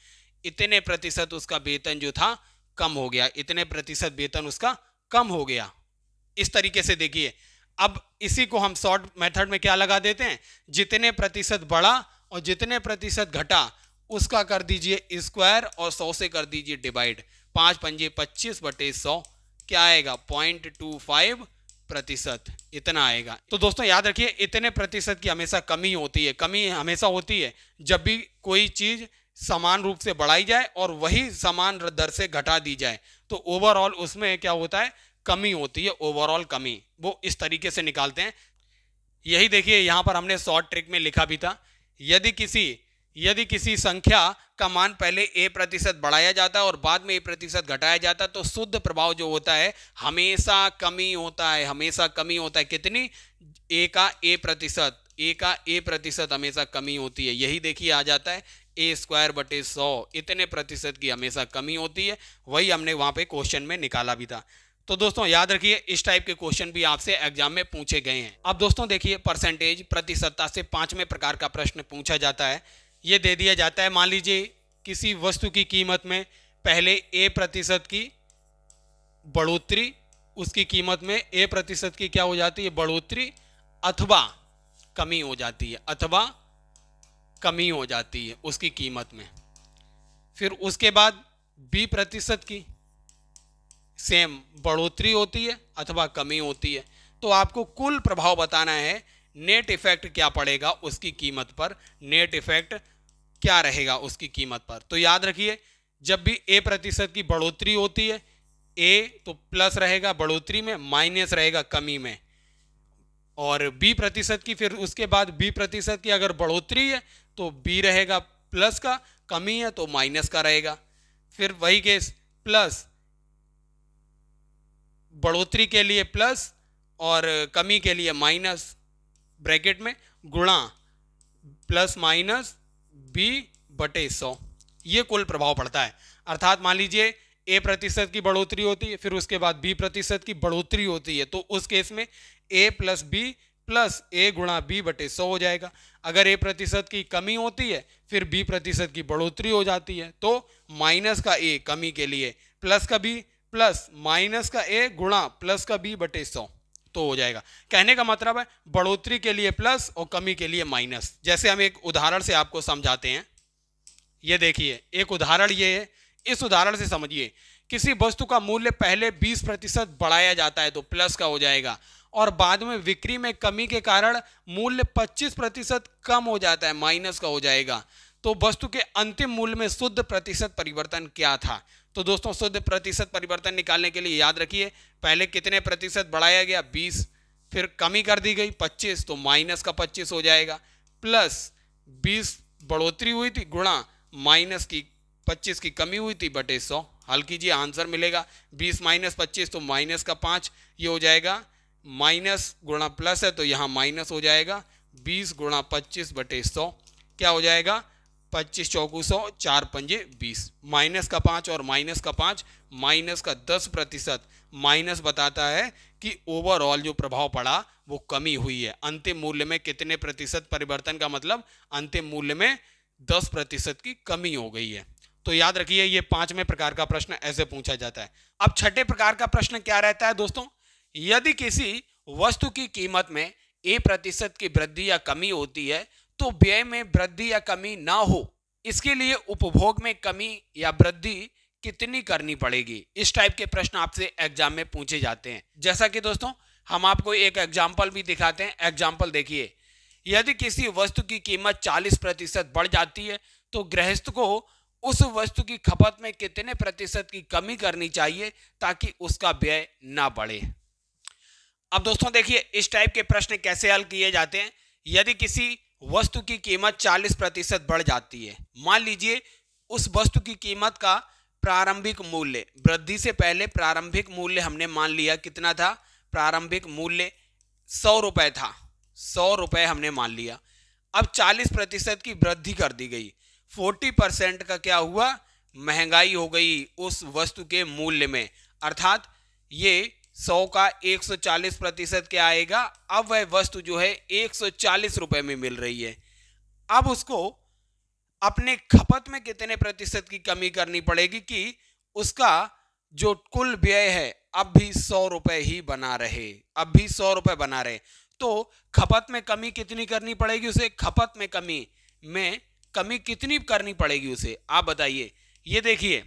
इतने प्रतिशत उसका वेतन जो था कम हो गया, इतने प्रतिशत वेतन उसका कम हो गया। इस तरीके से देखिए, अब इसी को हम शॉर्ट मेथड में क्या लगा देते हैं, जितने प्रतिशत बढ़ा और जितने प्रतिशत घटा उसका कर दीजिए स्क्वायर और 100 से कर दीजिए डिवाइड। 5 पंजे 25/100 क्या आएगा 0.25%, इतना आएगा। तो दोस्तों याद रखिए इतने प्रतिशत की हमेशा कमी होती है। कमी हमेशा होती है जब भी कोई चीज समान रूप से बढ़ाई जाए और वही समान दर से घटा दी जाए, तो ओवरऑल उसमें क्या होता है, कमी होती है, ओवरऑल कमी। वो इस तरीके से निकालते हैं। यही देखिए यहां पर हमने शॉर्ट ट्रिक में लिखा भी था, यदि किसी संख्या का मान पहले a% बढ़ाया जाता है और बाद में a% घटाया जाता है, तो शुद्ध प्रभाव जो होता है हमेशा कमी होता है, हमेशा कमी होता है। कितनी, a का a% हमेशा कमी होती है। यही देखिए आ जाता है a²/100, इतने प्रतिशत की हमेशा कमी होती है। वही हमने वहां पे क्वेश्चन में निकाला भी था। तो दोस्तों याद रखिए इस टाइप के क्वेश्चन भी आपसे एग्जाम में पूछे गए हैं। अब दोस्तों देखिए परसेंटेज प्रतिशतता से 5वें प्रकार का प्रश्न पूछा जाता है। ये दे दिया जाता है, मान लीजिए किसी वस्तु की कीमत में पहले a% की बढ़ोतरी, उसकी कीमत में a% की क्या हो जाती है, बढ़ोतरी अथवा कमी हो जाती है, अथवा कमी हो जाती है उसकी कीमत में। फिर उसके बाद 20% की सेम बढ़ोतरी होती है अथवा कमी होती है। तो आपको कुल प्रभाव बताना है, नेट इफेक्ट क्या पड़ेगा उसकी कीमत पर, नेट इफेक्ट क्या रहेगा उसकी कीमत पर। तो याद रखिए, जब भी A% की बढ़ोतरी होती है, A तो प्लस रहेगा बढ़ोतरी में, माइनस रहेगा कमी में। और B% की, फिर उसके बाद B% की अगर बढ़ोतरी है तो B रहेगा प्लस का, कमी है तो माइनस का रहेगा। फिर वही केस, प्लस बढ़ोतरी के लिए प्लस और कमी के लिए माइनस, ब्रैकेट में गुणा प्लस माइनस B/100, ये कुल प्रभाव पड़ता है। अर्थात मान लीजिए A% की बढ़ोतरी होती है, फिर उसके बाद B% की बढ़ोतरी होती है, तो उस केस में A + B + A × B/100 हो जाएगा। अगर A% की कमी होती है, फिर B% की बढ़ोतरी हो जाती है, तो माइनस का A कमी के लिए, प्लस का B प्लस माइनस का A गुणा प्लस का B/100 तो हो जाएगा। कहने का मतलब है बढ़ोतरी के लिए प्लस और कमी के लिए माइनस। जैसे हम एक उदाहरण से आपको समझाते हैं, ये देखिए एक उदाहरण ये है, इस उदाहरण से समझिए। किसी वस्तु का मूल्य पहले 20% बढ़ाया जाता है तो प्लस का हो जाएगा, और बाद में बिक्री में कमी के कारण मूल्य 25% कम हो जाता है, माइनस का हो जाएगा। तो वस्तु के अंतिम मूल्य में शुद्ध प्रतिशत परिवर्तन क्या था? तो दोस्तों शुद्ध प्रतिशत परिवर्तन निकालने के लिए याद रखिए, पहले कितने प्रतिशत बढ़ाया गया 20, फिर कमी कर दी गई 25, तो माइनस का 25 हो जाएगा, प्लस 20 बढ़ोतरी हुई थी गुणा माइनस की 25 की कमी हुई थी बटे 100। हल कीजिए, आंसर मिलेगा 20 - 25 तो माइनस का 5, ये हो जाएगा माइनस गुणा प्लस है तो यहाँ माइनस हो जाएगा 20 × 25/100, क्या हो जाएगा 25 चौकू 100, 4 पंजे 20, माइनस का 5 और माइनस का 5, माइनस का 10%। माइनस बताता है कि ओवरऑल जो प्रभाव पड़ा वो कमी हुई है। अंतिम मूल्य में कितने प्रतिशत परिवर्तन का मतलब अंतिम मूल्य में 10% की कमी हो गई है। तो याद रखिए, ये 5वें प्रकार का प्रश्न ऐसे पूछा जाता है। अब 6ठे प्रकार का प्रश्न क्या रहता है दोस्तों? यदि किसी वस्तु की कीमत में A% की वृद्धि या कमी होती है तो व्यय में वृद्धि या कमी ना हो, इसके लिए उपभोग में कमी या वृद्धि कितनी करनी पड़ेगी? इस टाइप के प्रश्न आपसे एग्जाम में पूछे जाते हैं। जैसा कि दोस्तों हम आपको एक एग्जाम्पल भी दिखाते हैं। एग्जाम्पल देखिए, यदि किसी वस्तु की कीमत 40% बढ़ जाती है तो गृहस्थ को उस वस्तु की खपत में कितने प्रतिशत की कमी करनी चाहिए ताकि उसका व्यय ना बढ़े? अब दोस्तों देखिए, इस टाइप के प्रश्न कैसे हल किए जाते हैं। यदि किसी वस्तु की कीमत 40% बढ़ जाती है, मान लीजिए उस वस्तु की कीमत का प्रारंभिक मूल्य, वृद्धि से पहले प्रारंभिक मूल्य हमने मान लिया कितना था, प्रारंभिक मूल्य 100 रुपए था, 100 रुपए हमने मान लिया। अब 40% की वृद्धि कर दी गई, 40% का क्या हुआ, महंगाई हो गई उस वस्तु के मूल्य में, अर्थात ये 100 का 140% क्या आएगा, अब वह वस्तु जो है 140 रुपए में मिल रही है। अब उसको अपने खपत में कितने प्रतिशत की कमी करनी पड़ेगी कि उसका जो कुल व्यय है अब भी 100 रुपए ही बना रहे, अब भी 100 रुपए बना रहे। तो खपत में कमी कितनी करनी पड़ेगी उसे, खपत में कमी कितनी करनी पड़ेगी उसे, आप बताइए। ये देखिए,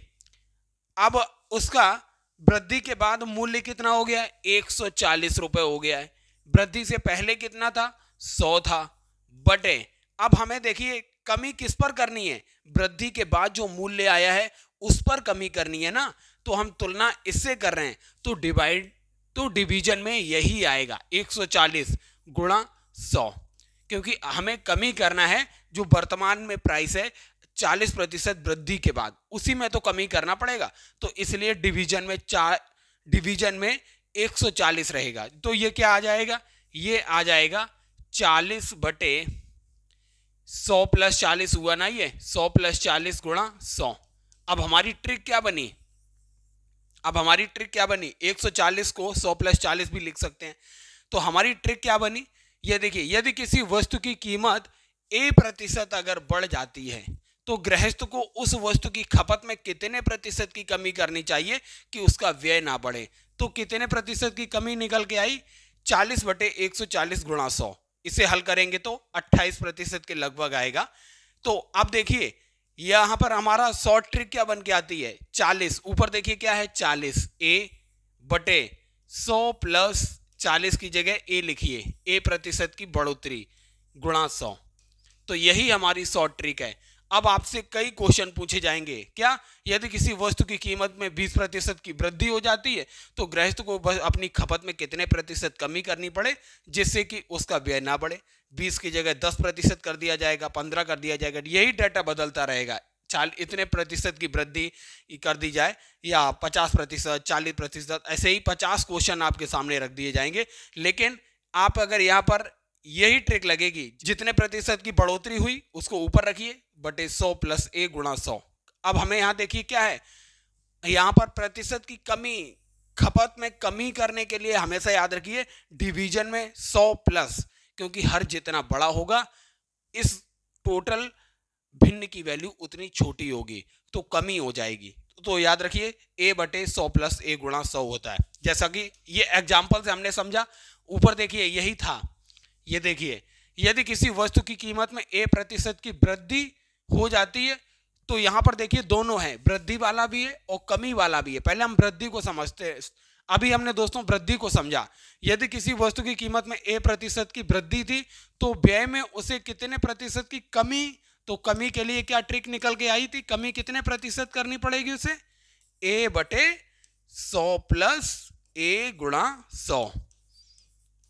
अब उसका वृद्धि के बाद मूल्य कितना हो गया, 140 रुपए हो गया है। वृद्धि से पहले कितना था, 100 था, बटे अब हमें देखिए कमी किस पर करनी है, वृद्धि के बाद जो मूल्य आया है उस पर कमी करनी है ना। तो हम तुलना इससे कर रहे हैं, तो डिवीजन में यही आएगा 140 गुणा 100, क्योंकि हमें कमी करना है जो वर्तमान में प्राइस है 40% वृद्धि के बाद, उसी में तो कमी करना पड़ेगा। तो इसलिए डिवीजन में 140 रहेगा। तो ये क्या आ जाएगा, ये आ जाएगा 40 बटे 100 + 40 हुआ ना, ये 100 + 40 गुणा 100। अब हमारी ट्रिक क्या बनी, 140 को 100 + 40 भी लिख सकते हैं। तो हमारी ट्रिक क्या बनी, ये देखिए, यदि किसी वस्तु की कीमत A% अगर बढ़ जाती है तो गृहस्थ को उस वस्तु की खपत में कितने प्रतिशत की कमी करनी चाहिए कि उसका व्यय ना बढ़े। तो कितने प्रतिशत की कमी निकल के आई, 40 बटे 140 गुणा 100। इसे हल करेंगे तो 28% के लगभग आएगा। तो अब देखिए यहां पर हमारा शॉर्ट ट्रिक क्या बन के आती है, 40 ऊपर देखिए क्या है 40 a बटे 100 प्लस 40 की जगह a लिखिए, a प्रतिशत की बढ़ोतरी गुणा 100। तो यही हमारी शॉर्ट ट्रिक है। अब आपसे कई क्वेश्चन पूछे जाएंगे, क्या यदि किसी वस्तु की कीमत में 20% की वृद्धि हो जाती है तो गृहस्थ को अपनी खपत में कितने प्रतिशत कमी करनी पड़े जिससे कि उसका व्यय ना बढ़े। 20 की जगह 10% कर दिया जाएगा, 15 कर दिया जाएगा, यही डाटा बदलता रहेगा। इतने प्रतिशत की वृद्धि कर दी जाए या 50%, 40%, ऐसे ही 50 क्वेश्चन आपके सामने रख दिए जाएंगे। लेकिन आप अगर यहाँ पर यही ट्रिक लगेगी, जितने प्रतिशत की बढ़ोतरी हुई उसको ऊपर रखिए बटे 100 प्लस a गुणा 100। अब हमें यहां देखिए क्या है, यहां पर प्रतिशत की कमी, खपत में कमी करने के लिए हमेशा याद रखिए डिवीजन में 100 प्लस, क्योंकि हर जितना बड़ा होगा इस टोटल भिन्न की वैल्यू उतनी छोटी होगी तो कमी हो जाएगी। तो याद रखिए a बटे 100 प्लस a गुणा 100 होता है। जैसा कि ये एग्जाम्पल से हमने समझा, ऊपर देखिए यही था। ये देखिए यदि किसी वस्तु की कीमत में a% की वृद्धि हो जाती है तो यहां पर देखिए दोनों है, वृद्धि वाला भी है और कमी वाला भी है। पहले हम वृद्धि को समझते हैं, अभी हमने दोस्तों वृद्धि को समझा। यदि किसी वस्तु की कीमत में a% की वृद्धि थी तो व्यय में उसे कितने प्रतिशत की कमी, तो कमी के लिए क्या ट्रिक निकल के आई थी, कमी कितने प्रतिशत करनी पड़ेगी उसे, a बटे 100 प्लस a गुणा 100,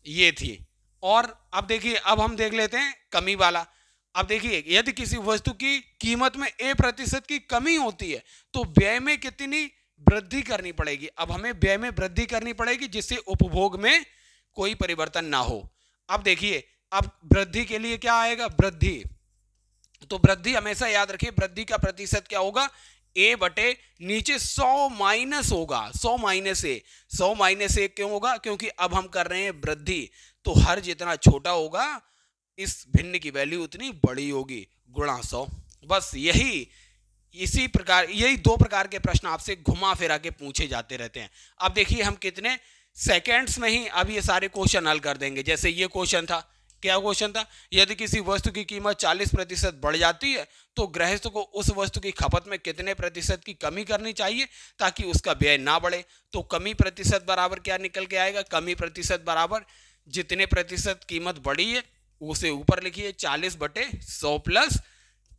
ये थी। और अब देखिए अब हम देख लेते हैं कमी वाला। अब देखिए यदि किसी वस्तु की कीमत में a% की कमी होती है तो व्यय में कितनी वृद्धि करनी पड़ेगी। अब हमें व्यय में वृद्धि करनी पड़ेगी जिससे उपभोग में कोई परिवर्तन ना हो। अब देखिए अब वृद्धि के लिए क्या आएगा, वृद्धि, तो वृद्धि हमेशा याद रखिए वृद्धि का प्रतिशत क्या होगा, a बटे नीचे 100 माइनस होगा, 100 माइनस a, 100 माइनस a क्यों होगा, क्योंकि अब हम कर रहे हैं वृद्धि, तो हर जितना छोटा होगा इस भिन्न की वैल्यू उतनी बड़ी होगी, गुणा 100। बस इसी प्रकार यही दो प्रकार के प्रश्न आपसे घुमा फिरा के पूछे जाते रहते हैं। अब देखिए हम कितने सेकेंड्स में ही अब ये सारे क्वेश्चन हल कर देंगे। जैसे ये क्वेश्चन था, क्या क्वेश्चन था, यदि किसी वस्तु की कीमत 40% बढ़ जाती है तो गृहस्थ को उस वस्तु की खपत में कितने प्रतिशत की कमी करनी चाहिए ताकि उसका व्यय ना बढ़े। तो कमी प्रतिशत बराबर क्या निकल के आएगा, कमी प्रतिशत बराबर जितने प्रतिशत कीमत बढ़ी है उसे ऊपर लिखिए 40 बटे 100 प्लस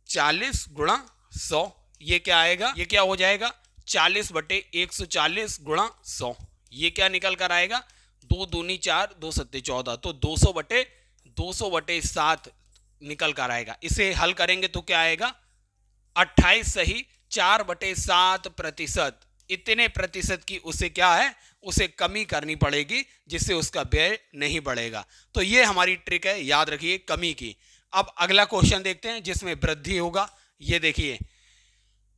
40 गुणा 100। ये क्या आएगा, ये क्या हो जाएगा 40 बटे 140 गुणा 100। ये क्या निकल कर आएगा, 2 दूनी 4, 2 सत्ते 14, तो 200 बटे 7 निकल कर आएगा। इसे हल करेंगे तो क्या आएगा 28 सही 4 बटे 7 प्रतिशत, इतने प्रतिशत की उसे क्या है, उसे कमी करनी पड़ेगी जिससे उसका व्यय नहीं बढ़ेगा। तो ये हमारी ट्रिक है, याद रखिए कमी की। अब अगला क्वेश्चन देखते हैं जिसमें वृद्धि होगा। ये देखिए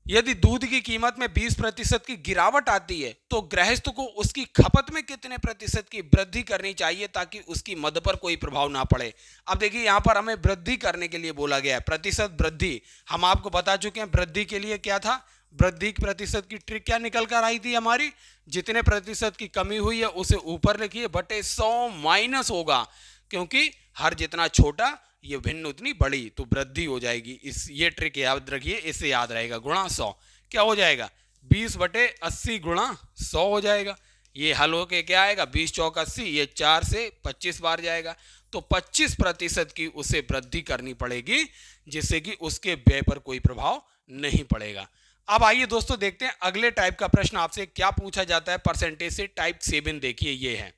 यदि दूध की कीमत में 20% की गिरावट आती है तो गृहस्थ को उसकी खपत में कितने प्रतिशत की वृद्धि करनी चाहिए ताकि उसकी मद पर कोई प्रभाव ना पड़े। अब देखिए यहां पर हमें वृद्धि करने के लिए बोला गया है, प्रतिशत वृद्धि। हम आपको बता चुके हैं वृद्धि के लिए क्या था, वृद्धि प्रतिशत की ट्रिक क्या निकल कर आई थी हमारी, जितने प्रतिशत की कमी हुई है उसे ऊपर लिखिए बटे 100 माइनस होगा, क्योंकि हर जितना छोटा ये भिन्न उतनी बड़ी, तो वृद्धि हो जाएगी। ये ट्रिक याद रखिए, इससे याद रहेगा, गुणा 100 क्या हो जाएगा 20 बटे 80 गुणा 100 हो जाएगा। ये हल होके क्या आएगा 20 चौक 80, ये 4 से 25 बार जाएगा, तो 25% की उसे वृद्धि करनी पड़ेगी जिससे कि उसके व्यय पर कोई प्रभाव नहीं पड़ेगा। अब आइए दोस्तों देखते हैं अगले टाइप का प्रश्न आपसे क्या पूछा जाता है परसेंटेज से। टाइप 7 देखिए ये है,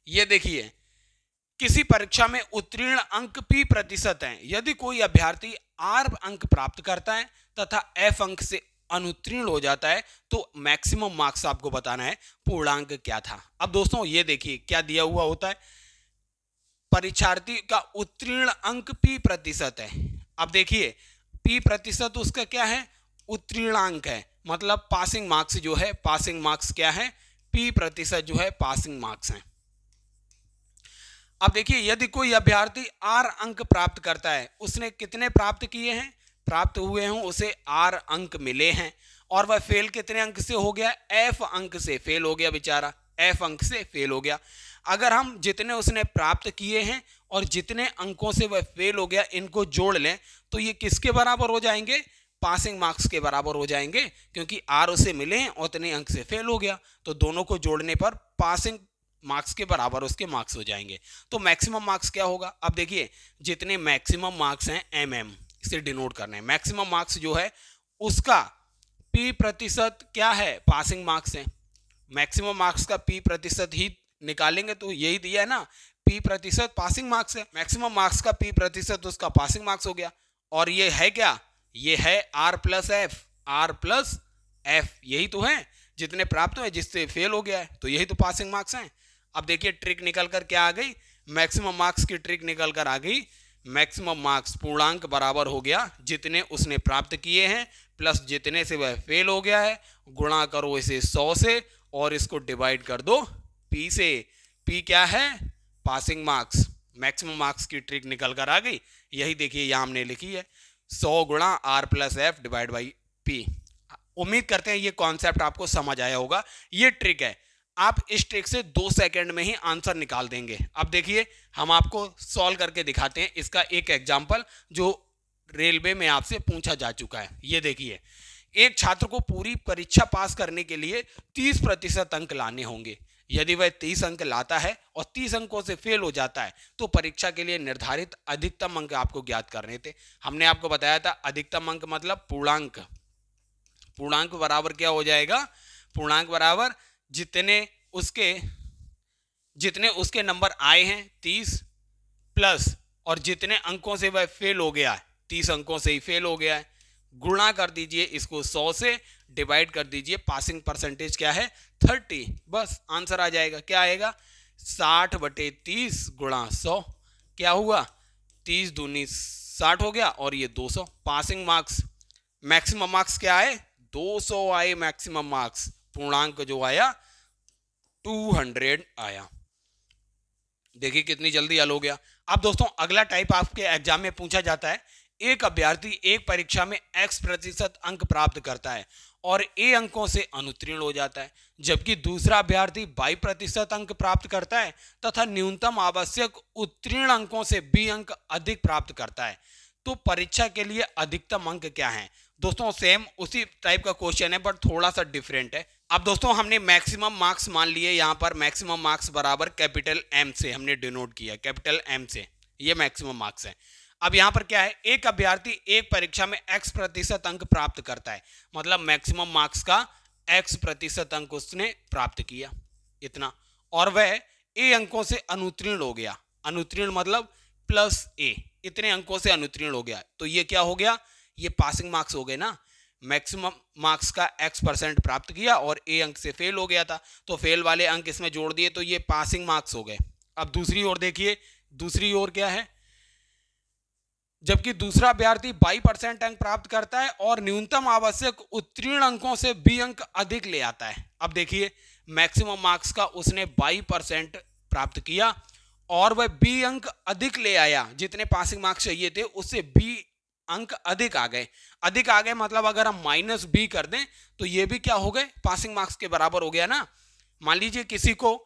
ये देखिए किसी परीक्षा में उत्तीर्ण अंक P% हैं। यदि कोई अभ्यर्थी R अंक प्राप्त करता है तथा F अंक से अनुत्तीर्ण हो जाता है तो मैक्सिमम मार्क्स आपको बताना है, पूर्णांक क्या था। अब दोस्तों ये देखिए क्या दिया हुआ होता है, परीक्षार्थी का उत्तीर्ण अंक P% है। अब देखिए P% उसका क्या है, उत्तीर्णांक है, मतलब पासिंग मार्क्स जो है, पासिंग मार्क्स क्या है, P% जो है पासिंग मार्क्स हैं। अब देखिए यदि कोई अभ्यर्थी R अंक प्राप्त करता है, उसने कितने प्राप्त किए हैं, प्राप्त हुए हैं उसे R अंक मिले हैं, और वह फेल कितने अंक से हो गया, F अंक से फेल हो गया बेचारा, F अंक से फेल हो गया। अगर हम जितने उसने प्राप्त किए हैं और जितने अंकों से वह फेल हो गया इनको जोड़ लें तो ये किसके बराबर हो जाएंगे, पासिंग मार्क्स के बराबर हो जाएंगे, क्योंकि आर उसे मिले हैं और उतने अंक से फेल हो गया, तो दोनों को जोड़ने पर पासिंग मार्क्स के बराबर उसके मार्क्स हो जाएंगे। तो मैक्सिमम मार्क्स क्या होगा, अब देखिए जितने मैक्सिमम मार्क्स हैं एमएम इसे डिनोट करना है। मैक्सिमम मार्क्स जो है उसका पी प्रतिशत क्या है, पासिंग मार्क्स है। मैक्सिमम मार्क्स का पी प्रतिशत ही निकालेंगे तो यही दिया है ना, पी प्रतिशत पासिंग मार्क्स है। मैक्सिमम मार्क्स का पी प्रतिशत उसका पासिंग मार्क्स हो गया, और ये है क्या, ये है R plus F, R plus F, यही तो है जितने प्राप्त हुए जिससे फेल हो गया है, तो यही तो पासिंग मार्क्स हैं। अब देखिए ट्रिक निकल कर क्या आ गई, मैक्सिमम मार्क्स की ट्रिक निकल कर आ गई। मैक्सिमम मार्क्स पूर्णांक बराबर हो गया जितने उसने प्राप्त किए हैं प्लस जितने से वह फेल हो गया है, गुणा करो इसे 100 से और इसको डिवाइड कर दो पी से। पी क्या है, पासिंग मार्क्स। मैक्सिमम मार्क्स की ट्रिक निकल कर आ गई, यही देखिए यहां हमने लिखी है 100 गुणा R plus F divide by P. उम्मीद करते हैं ये कॉन्सेप्ट आपको समझ आया होगा। ये ट्रिक है, आप इस ट्रिक से 2 सेकंड में ही आंसर निकाल देंगे। अब देखिए हम आपको सॉल्व करके दिखाते हैं इसका एक एग्जाम्पल जो रेलवे में आपसे पूछा जा चुका है। ये देखिए, एक छात्र को पूरी परीक्षा पास करने के लिए 30% अंक लाने होंगे। यदि वह 30 अंक लाता है और 30 अंकों से फेल हो जाता है तो परीक्षा के लिए निर्धारित अधिकतम अंक आपको ज्ञात करने थे। हमने आपको बताया था अधिकतम अंक मतलब पूर्णांक। पूर्णांक बराबर क्या हो जाएगा, पूर्णांक बराबर जितने उसके नंबर आए हैं 30 प्लस और जितने अंकों से वह फेल हो गया है, 30 अंकों से ही फेल हो गया है, गुणा कर दीजिए इसको 100 से, डिवाइड कर दीजिए पासिंग परसेंटेज क्या है 30, बस आंसर आ जाएगा। क्या आएगा, 60/30 गुणा 100, क्या हुआ 30 दूनी 60 हो गया और ये 200 पासिंग मार्क्स। मैक्सिमम मार्क्स क्या आए, 200 आए मैक्सिमम मार्क्स। पूर्णांक जो आया 200 आया। देखिए कितनी जल्दी हल हो गया। अब दोस्तों अगला टाइप आपके एग्जाम में पूछा जाता है, एक अभ्यर्थी एक परीक्षा में x% अंक प्राप्त करता है और a अंकों से अनुत्तीर्ण हो जाता है, जबकि दूसरा अभ्यर्थी 22% अंक प्राप्त करता है तथा न्यूनतम आवश्यक उत्तीर्ण अंकों से b अंक अधिक प्राप्त करता है। तो परीक्षा के लिए अधिकतम अंक क्या है। दोस्तों सेम उसी टाइप का क्वेश्चन है बट थोड़ा सा डिफरेंट है। अब दोस्तों हमने मैक्सिमम मार्क्स मान लिए, यहाँ पर मैक्सिमम मार्क्स बराबर कैपिटल M से हमने डिनोट किया, कैपिटल M से, ये मैक्सिमम मार्क्स है। अब यहाँ पर क्या है, एक अभ्यर्थी एक परीक्षा में x% अंक प्राप्त करता है, मतलब मैक्सिमम मार्क्स का x% अंक उसने प्राप्त किया इतना, और वह a अंकों से अनुत्तीर्ण हो गया। अनुत्तीर्ण मतलब प्लस a, इतने अंकों से अनुत्तीर्ण हो गया, तो ये क्या हो गया, ये पासिंग मार्क्स हो गए ना। मैक्सिमम मार्क्स का x% प्राप्त किया और a अंक से फेल हो गया था, तो फेल वाले अंक इसमें जोड़ दिए तो ये पासिंग मार्क्स हो गए। अब दूसरी ओर देखिए, दूसरी ओर क्या है, जबकि दूसरा अभ्यर्थी 22% अंक प्राप्त करता है और न्यूनतम आवश्यक उत्तीर्ण अंकों से b अंक अधिक ले आता है। अब देखिए मैक्सिमम मार्क्स का उसने 22% प्राप्त किया और वह b अंक अधिक ले आया, जितने पासिंग मार्क्स चाहिए थे उससे b अंक अधिक आ गए। अधिक आ गए मतलब अगर हम -b कर दें तो ये भी क्या हो गए, पासिंग मार्क्स के बराबर हो गया ना। मान लीजिए किसी को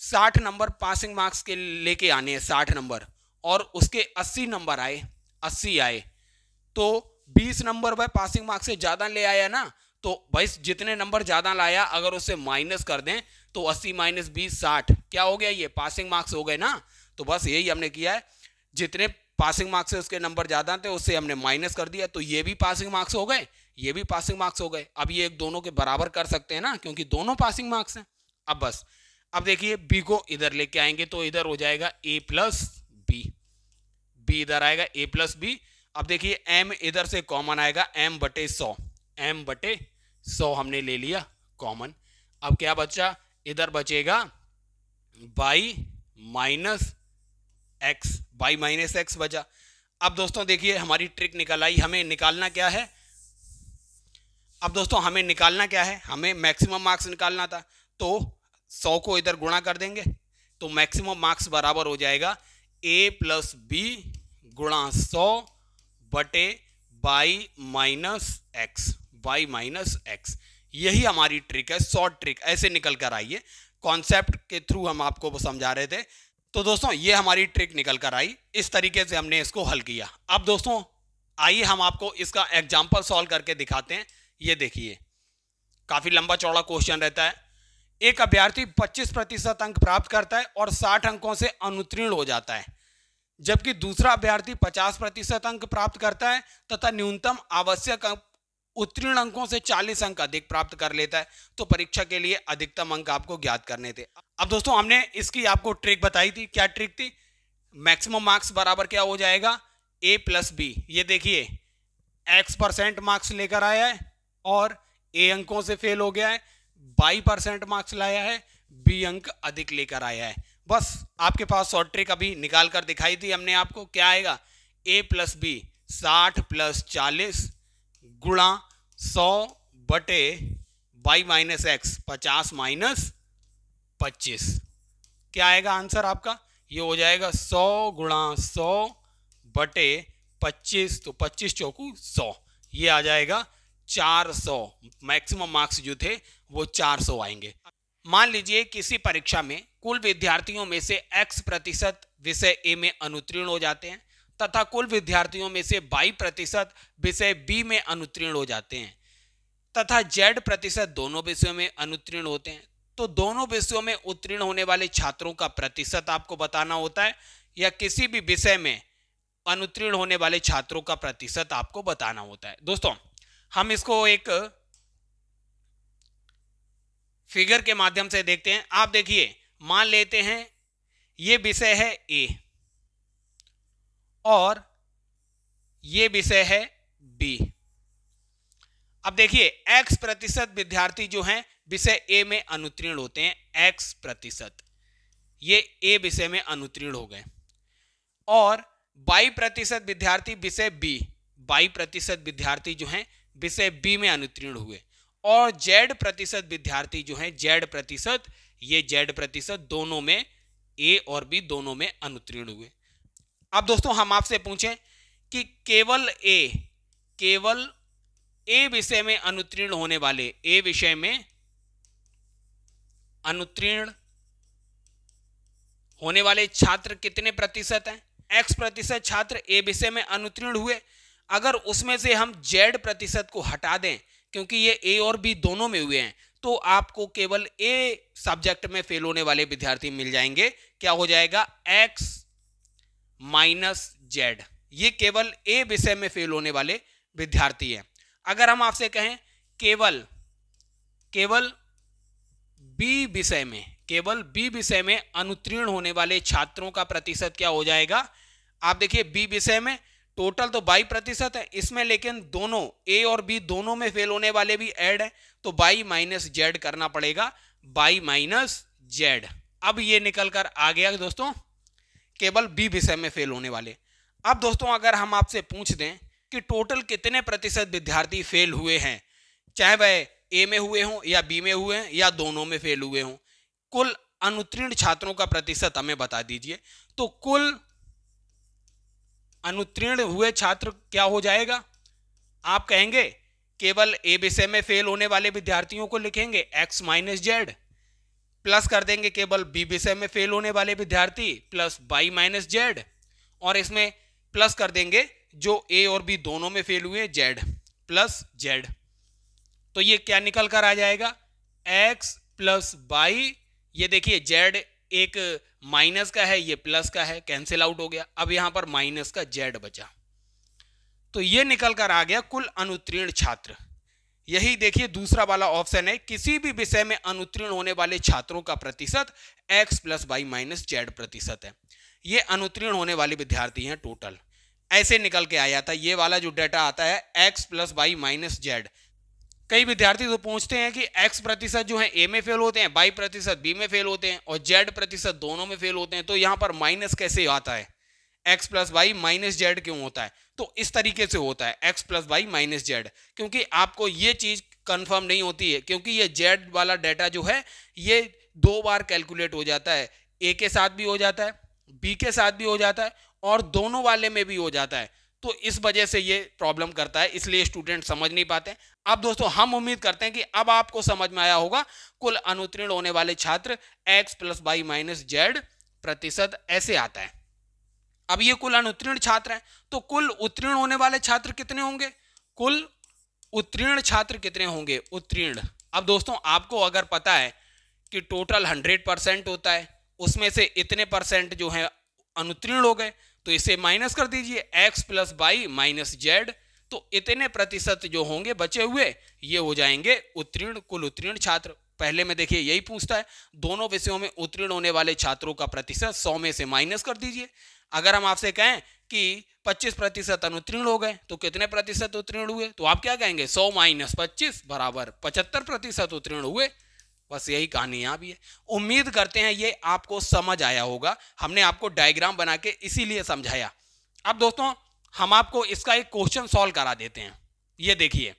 60 नंबर पासिंग मार्क्स के लेके आने हैं, 60 नंबर, और उसके 80 नंबर आए, 80 आए, तो 20 नंबर वह पासिंग मार्क्स से ज्यादा ले आया ना। तो भाई जितने नंबर ज्यादा लाया अगर उससे माइनस कर दें तो 80 - 20 60, क्या हो गया, ये पासिंग मार्क्स हो गए ना। तो बस यही हमने किया है, जितने पासिंग मार्क्स से उसके नंबर ज्यादा थे उससे हमने माइनस कर दिया, तो ये भी पासिंग मार्क्स हो गए, ये भी पासिंग मार्क्स हो गए। अब ये दोनों के बराबर कर सकते हैं ना, क्योंकि दोनों पासिंग मार्क्स हैं। अब बस अब देखिए b को इधर लेके आएंगे तो इधर हो जाएगा a + b, b इधर आएगा a + b। अब देखिए m इधर से कॉमन आएगा, m/100, m/100 हमने ले लिया कॉमन। अब क्या बचा, इधर बचेगा y - x बचा। अब दोस्तों देखिए हमारी ट्रिक निकल आई, हमें निकालना क्या है, अब दोस्तों हमें निकालना क्या है, हमें मैक्सिमम मार्क्स निकालना था, तो 100 को इधर गुणा कर देंगे तो मैक्सिमम मार्क्स बराबर हो जाएगा a + b गुणा 100 बटे y - x। यही हमारी ट्रिक है, शॉर्ट ट्रिक, ऐसे निकल कर आई है। कॉन्सेप्ट के थ्रू हम आपको वो समझा रहे थे। तो दोस्तों ये हमारी ट्रिक निकल कर आई, इस तरीके से हमने इसको हल किया। अब दोस्तों आइए हम आपको इसका एग्जाम्पल सॉल्व करके दिखाते हैं। ये देखिए, काफी लंबा चौड़ा क्वेश्चन रहता है। एक अभ्यर्थी 25% अंक प्राप्त करता है और 60 अंकों से अनुत्तीर्ण हो जाता है, जबकि दूसरा अभ्यर्थी 50% अंक प्राप्त करता है तथा न्यूनतम आवश्यक उत्तीर्ण अंकों से 40 अंक अधिक प्राप्त कर लेता है। तो परीक्षा के लिए अधिकतम अंक आपको ज्ञात करने थे। अब दोस्तों हमने इसकी आपको ट्रिक बताई थी। क्या ट्रिक थी? मैक्सिमम मार्क्स बराबर क्या हो जाएगा, a प्लस बी। ये देखिए x% मार्क्स लेकर आया है और a अंकों से फेल हो गया है, y% मार्क्स लाया है, b अंक अधिक लेकर आया है। बस आपके पास शॉर्ट ट्रिक अभी निकाल कर दिखाई थी हमने आपको। क्या आएगा, a प्लस बी 60 प्लस 40 गुणा 100 बटे y माइनस एक्स 50 माइनस 25। क्या आएगा आंसर आपका? ये हो जाएगा 100 गुणा 100 बटे 25, तो 25 चौकू 100, ये आ जाएगा 400। मैक्सिमम मार्क्स जो थे वो 400 आएंगे। मान लीजिए किसी परीक्षा में कुल विद्यार्थियों में से x% विषय ए में अनुत्तीर्ण हो जाते हैं तथा कुल विद्यार्थियों में से 22% विषय बी में अनुत्तीर्ण हो जाते हैं तथा z% दोनों विषयों में अनुत्तीर्ण होते हैं। तो दोनों विषयों में उत्तीर्ण होने वाले छात्रों का प्रतिशत आपको बताना होता है, या किसी भी विषय में अनुत्तीर्ण होने वाले छात्रों का प्रतिशत आपको बताना होता है। दोस्तों हम इसको एक फिगर के माध्यम से देखते हैं। आप देखिए, मान लेते हैं ये विषय है ए और ये विषय है बी। अब देखिए x% विद्यार्थी जो हैं विषय ए में अनुत्तीर्ण होते हैं, x%, ये ए विषय में अनुत्तीर्ण हो गए, और 22% विद्यार्थी विषय बी, 22% विद्यार्थी जो हैं विषय बी में अनुत्तीर्ण हुए, और z% विद्यार्थी जो हैं z%, ये z% दोनों में, ए और बी दोनों में अनुत्तीर्ण हुए। अब दोस्तों हम आपसे पूछें कि केवल ए विषय में अनुत्तीर्ण होने वाले, ए विषय में अनुत्तीर्ण होने वाले छात्र कितने प्रतिशत हैं? x% छात्र ए विषय में अनुत्तीर्ण हुए। अगर उसमें से हम z% को हटा दें, क्योंकि ये ए और बी दोनों में हुए हैं, तो आपको केवल ए सब्जेक्ट में फेल होने वाले विद्यार्थी मिल जाएंगे। क्या हो जाएगा, x माइनस जेड। ये केवल ए विषय में फेल होने वाले विद्यार्थी हैं। अगर हम आपसे कहें केवल बी विषय में अनुत्तीर्ण होने वाले छात्रों का प्रतिशत क्या हो जाएगा? आप देखिए बी विषय में टोटल तो 22% है इसमें, लेकिन दोनों ए और बी दोनों में फेल होने वाले भी ऐड है, तो y माइनस जेड करना पड़ेगा, y माइनस जेड। अब ये निकल कर आ गया दोस्तों केवल बी विषय में फेल होने वाले। अब दोस्तों अगर हम आपसे पूछ दें कि टोटल कितने प्रतिशत विद्यार्थी फेल हुए हैं, चाहे वह ए में हुए हों या बी में हुए हैं या दोनों में फेल हुए हों, कुल अनुत्तीर्ण छात्रों का प्रतिशत हमें बता दीजिए। तो कुल अनुत्तीर्ण हुए छात्र क्या हो जाएगा? आप कहेंगे केवल ए विषय में फेल होने वाले विद्यार्थियों को लिखेंगे x माइनस जेड, प्लस कर देंगे केवल बी विषय में फेल होने वाले विद्यार्थी प्लस y माइनस जेड, और इसमें प्लस कर देंगे जो ए और बी दोनों में फेल हुए z प्लस जेड। तो ये क्या निकल कर आ जाएगा, x प्लस y। ये देखिए z एक माइनस का है, ये प्लस का है, कैंसिल आउट हो गया। अब यहां पर माइनस का z बचा, तो ये निकल कर आ गया कुल अनुत्तीर्ण छात्र। यही देखिए दूसरा वाला ऑप्शन है, किसी भी विषय में अनुत्तीर्ण होने वाले छात्रों का प्रतिशत x plus y minus Z प्रतिशत है। ये अनुत्तीर्ण होने वाले विद्यार्थी हैं टोटल, ऐसे निकल के आया था। ये वाला जो डाटा आता है x plus y minus Z. कई विद्यार्थी तो पूछते हैं कि x% जो है ए में फेल होते हैं, y% बी में फेल होते हैं और z% दोनों में फेल होते हैं, तो यहाँ पर माइनस कैसे आता है, x plus Y minus Z क्यों होता है? तो इस तरीके से होता है x plus Y minus Z, क्योंकि आपको ये चीज कंफर्म नहीं होती है, क्योंकि ये z वाला डाटा जो है ये 2 बार कैलकुलेट हो जाता है, a के साथ भी हो जाता है, b के साथ भी हो जाता है और दोनों वाले में भी हो जाता है। तो इस वजह से ये प्रॉब्लम करता है, इसलिए स्टूडेंट समझ नहीं पाते। अब दोस्तों हम उम्मीद करते हैं कि अब आपको समझ में आया होगा कुल अनुत्तीर्ण होने वाले छात्र x plus Y minus Z प्रतिशत ऐसे आता है। अब ये कुल अनुत्तीर्ण छात्र हैं, तो कुल उत्तीर्ण होने वाले छात्र कितने होंगे? कुल उत्तीर्ण छात्र कितने होंगे? उत्तीर्ण। अब दोस्तों आपको अगर पता है कि टोटल 100% होता है, उसमें से इतने परसेंट जो है अनुत्तीर्ण हो गए, तो इसे माइनस कर दीजिए x plus Y minus Z, तो इतने प्रतिशत जो होंगे बचे हुए ये हो जाएंगे उत्तीर्ण, कुल उत्तीर्ण छात्र। पहले में देखिए यही पूछता है, दोनों विषयों में उत्तीर्ण होने वाले छात्रों का प्रतिशत 100 में से माइनस कर दीजिए। अगर हम आपसे कहें कि 25% अनुत्तीर्ण हो गए तो कितने प्रतिशत उत्तीर्ण हुए, तो आप क्या कहेंगे? 100 माइनस 25 बराबर 75% उत्तीर्ण हुए। बस यही कहानी यहाँ भी है। उम्मीद करते हैं ये आपको समझ आया होगा, हमने आपको डायग्राम बना के इसीलिए समझाया। अब दोस्तों हम आपको इसका एक क्वेश्चन सॉल्व करा देते हैं। ये देखिए,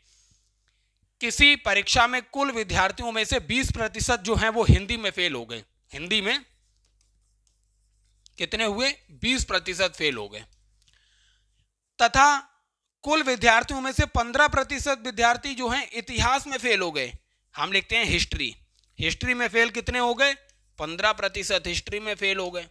किसी परीक्षा में कुल विद्यार्थियों में से 20% जो हैं वो हिंदी में फेल हो गए। हिंदी में कितने हुए? 20% फेल हो गए। तथा कुल विद्यार्थियों में से 15% विद्यार्थी जो हैं इतिहास में फेल हो गए। हम लिखते हैं हिस्ट्री। हिस्ट्री में फेल कितने हो गए? 15% हिस्ट्री में फेल हो गए।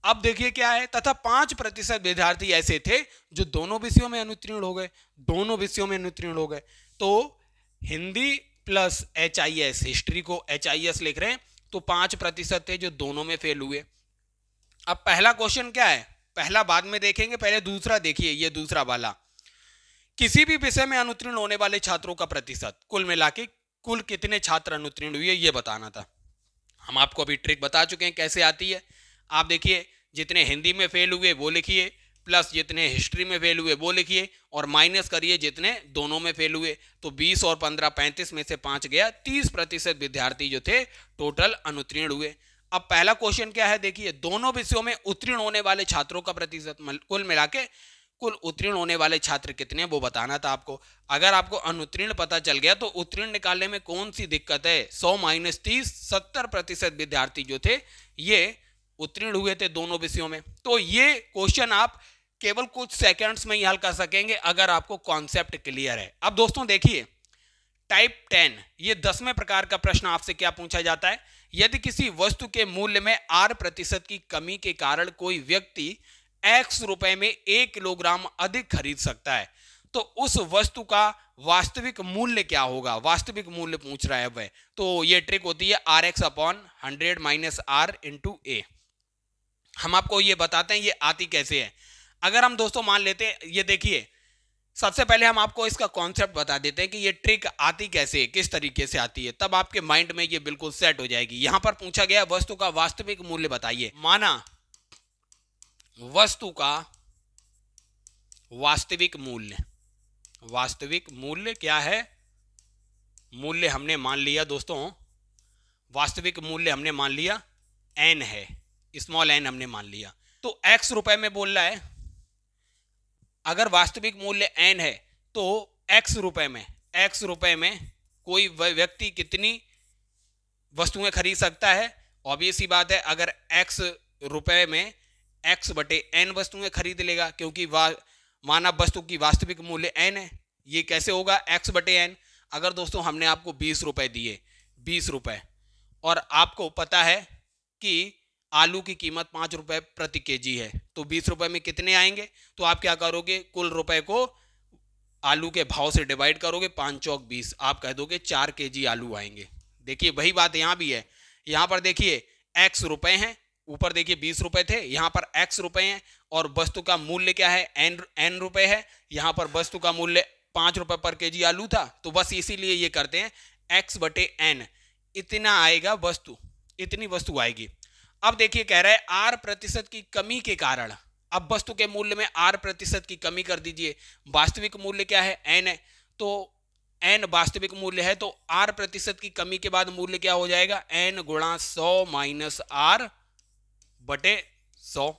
अब देखिए क्या है, तथा 5% विद्यार्थी ऐसे थे जो दोनों विषयों में अनुत्तीर्ण हो गए। दोनों विषयों में अनुत्तीर्ण हो गए, तो हिंदी प्लस HIS, हिस्ट्री को HIS लिख रहे हैं, तो 5% थे जो दोनों में फेल हुए। अब पहला क्वेश्चन क्या है? पहला बाद में देखेंगे, पहले दूसरा देखिए, ये दूसरा वाला, किसी भी विषय में अनुत्तीर्ण होने वाले छात्रों का प्रतिशत, कुल मिला के कुल कितने छात्र अनुत्तीर्ण हुए ये बताना था। हम आपको अभी ट्रिक बता चुके हैं कैसे आती है। आप देखिए, जितने हिंदी में फेल हुए वो लिखिए, प्लस जितने हिस्ट्री में फेल हुए वो लिखिए, और माइनस करिए जितने दोनों में फेल हुए। तो 20 और 15, 35 में से 5 गया, 30% विद्यार्थी जो थे टोटल अनुत्तीर्ण हुए। अब पहला क्वेश्चन क्या है, देखिए, दोनों विषयों में उत्तीर्ण होने वाले छात्रों का प्रतिशत, कुल मिला के कुल उत्तीर्ण होने वाले छात्र कितने हैं वो बताना था आपको। अगर आपको अनुत्तीर्ण पता चल गया तो उत्तीर्ण निकालने में कौन सी दिक्कत है? 100 माइनस 30, 70% विद्यार्थी जो थे ये उत्तीर्ण हुए थे दोनों विषयों में। तो ये क्वेश्चन आप केवल कुछ सेकंड्स में ही हल कर सकेंगे अगर आपको कॉन्सेप्ट क्लियर है। अब दोस्तों देखिए, टाइप 10, ये 10वें प्रकार का प्रश्न आपसे क्या पूछा जाता है? यदि किसी वस्तु के मूल्य में 8% की कमी के कारण कोई व्यक्ति x रुपए में 1 किलोग्राम अधिक खरीद सकता है, तो उस वस्तु का वास्तविक मूल्य क्या होगा? वास्तविक मूल्य पूछ रहा है वह। तो ये ट्रिक होती है RX upon 100 minus R into A। हम आपको ये बताते हैं ये आती कैसे है। अगर हम दोस्तों मान लेते हैं, ये देखिए, सबसे पहले हम आपको इसका कॉन्सेप्ट बता देते हैं कि ये ट्रिक आती कैसे है, किस तरीके से आती है, तब आपके माइंड में ये बिल्कुल सेट हो जाएगी। यहां पर पूछा गया वस्तु का वास्तविक मूल्य बताइए। माना वस्तु का वास्तविक मूल्य, वास्तविक मूल्य क्या है? मूल्य हमने मान लिया दोस्तों, वास्तविक मूल्य हमने मान लिया n है, स्मॉल n हमने मान लिया। तो x रुपए में बोल रहा है, अगर वास्तविक मूल्य n है तो x रुपए में कोई व्यक्ति कितनी वस्तुएं खरीद सकता है? ऑब्वियस सी बात है, अगर x रुपए में x बटे n वस्तुएं खरीद लेगा, क्योंकि मानव वस्तु की वास्तविक मूल्य n है। ये कैसे होगा? x बटे n। अगर दोस्तों हमने आपको 20 रुपए दिए, 20 रुपए, और आपको पता है कि आलू की कीमत 5 रुपए प्रति केजी है, तो 20 रुपए में कितने आएंगे? तो आप क्या करोगे? कुल रुपए को आलू के भाव से डिवाइड करोगे, 5 चौक 20, आप कह दोगे 4 केजी आलू आएंगे। देखिए वही बात यहाँ भी है। यहाँ पर देखिए x रुपए हैं, ऊपर देखिए 20 रुपए थे, यहाँ पर x रुपए हैं, और वस्तु का मूल्य क्या है? n रुपए है। यहाँ पर वस्तु का मूल्य 5 रुपए पर केजी आलू था, तो बस इसीलिए ये करते हैं x बटे n, इतना आएगा वस्तु, इतनी वस्तु आएगी। अब देखिए कह रहा है R% की कमी के कारण, अब वस्तु के मूल्य में R% की कमी कर दीजिए। वास्तविक मूल्य क्या है? n है, तो n वास्तविक मूल्य है, तो R% की कमी के बाद मूल्य क्या हो जाएगा? n गुणा 100 माइनस R बटे 100।